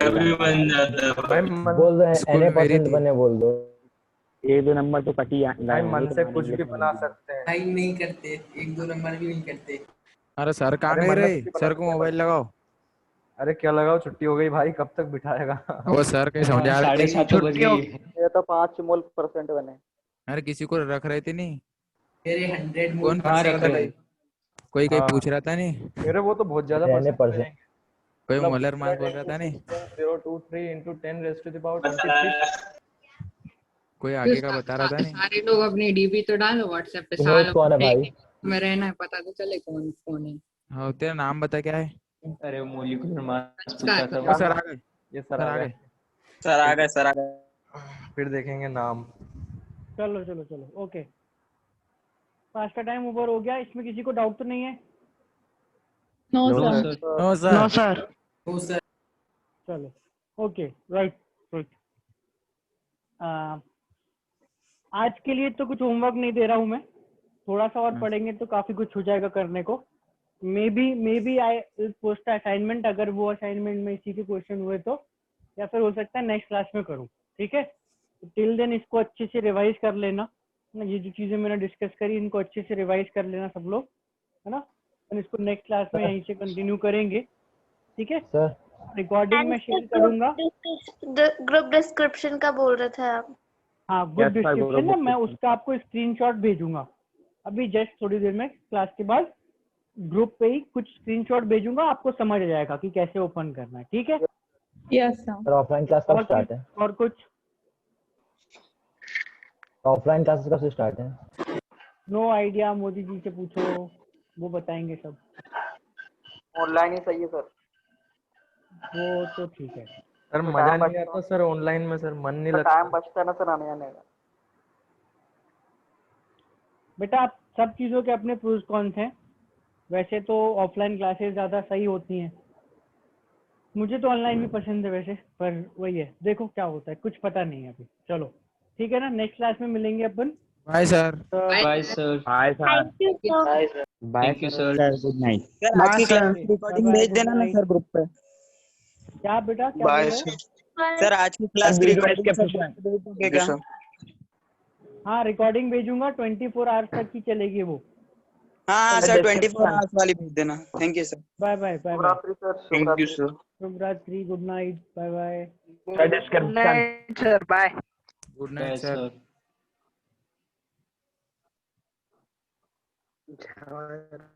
कभी बन जाता भाई बोल रहे हैं स्कूल में मेरी NA% थी। बने बोल दो। एक दो नंबर तो कट ही गए भाई होंगे मन से तुम्हारे कुछ इंग्लिश भी में बना हिंदी में। सकते हैं। भाई नहीं करते, 1-2 नंबर भी नहीं करते। अरे सर कहाँ अरे गए मन रे? से कुछ भी बना सर को सकते हैं मोबाइल भाई। लगाओ। अरे क्या लगाओ, छुट्टी हो गई भाई, कब तक बिठाएगा। वो सर कहीं समझा रहे थे कि 7:30 बज छुट्टी हो। गई। ये तो 5 मोल% बने। अरे किसी को रख रहे थे नहीं? मेरे 100 मोल कौन हाँ पूछ रहा रख था रहे कहीं? थे। कोई कहीं हाँ पूछ रहा था नहीं? मेरे वो तो बहुत ज्यादा परसेंट NA%। मिलेंगे। कोई मतलब मोलर मास बोल रहा था नहीं? 0.023 into 10 raised to the power 23। कोई तो आगे का बता रहा था नहीं? सारे लोग अपनी डीपी तो डालो व्हाट्सएप पे, विनोद कौन है भाई? में रहना है, पता तो चले कौन कौन है। हाँ तेरा नाम बता क्या है? अरे मोलिकुलर मास इसका पूछा था वो वो। सर आ गए। ये सर आ गए। सर आ गए। फिर देखेंगे नाम। चलो चलो चलो ओके। पास का टाइम ओवर हो गया, इसमें किसी को डाउट तो नहीं है? No no sir. Sir. No sir. No sir. तो सर चलो ओके राइट राइट। आज के लिए तो कुछ होमवर्क नहीं दे रहा हूँ मैं, थोड़ा सा और पढ़ेंगे तो काफी कुछ हो जाएगा करने को। Maybe I post assignment, अगर वो असाइनमेंट में इसी के क्वेश्चन हुए तो, या फिर हो सकता है नेक्स्ट क्लास में करूँ। ठीक है, टिल देन इसको अच्छे से रिवाइज कर लेना। ये जो चीजें मैंने डिस्कस करी इनको अच्छे से रिवाइज कर लेना सब लोग, है ना। और इसको नेक्स्ट क्लास में यहीं से कंटिन्यू करेंगे। ठीक है, सर रिकॉर्डिंग मैं शेयर करूंगा। ग्रुप डिस्क्रिप्शन का बोल रहे थे आप? हाँ group Yes, sir, description group है, मैं description। उसका आपको स्क्रीनशॉट भेजूंगा अभी जस्ट थोड़ी देर में, क्लास के बाद ग्रुप पे ही कुछ स्क्रीनशॉट भेजूंगा, आपको समझ आ जाएगा कि कैसे ओपन करना है। ठीक है, yes sir. Sir offline class कब स्टार्ट है? और कुछ ऑफलाइन क्लासेस कब से स्टार्ट है? नो आइडिया, मोदी जी से पूछो, वो बताएंगे सब। ऑनलाइन ही सही है सर। वो तो ठीक है। सर तो मजा टाइम नहीं बचता आता सर ऑनलाइन में, सर मन नहीं तो लगता। टाइम बचता है ना सर आने जाने का। बेटा आप सब चीज़ों के अपने प्रोज कॉन्स हैं, वैसे तो ऑफलाइन क्लासेस ज़्यादा सही होती हैं, मुझे तो ऑनलाइन भी पसंद है वैसे, पर वही है, देखो क्या होता है, कुछ पता नहीं है अभी। चलो ठीक है ना, नेक्स्ट क्लास में मिलेंगे अपन। Bye sir. Bye sir. Hi sir. Thank you sir. Good night. Sir आज की क्लास की रिकॉर्डिंग भेज देना ना सर ग्रुप पे। क्या बेटा क्या बोल रहे हो? सर आज की क्लास की रिकॉर्डिंग सर ग्रुप पे भेज दोगे क्या? हाँ रिकॉर्डिंग भेजूंगा, 24 आवर्स तक की चलेगी वो। हाँ सर 24 आवर्स वाली भेज देना। Thank you sir. Bye bye bye शुभ बाय। रात्रि सर। शुभ रात्रि। शुभ रात्रि, good night, bye bye. Good night sir. Bye. Good bye night sir. Sir.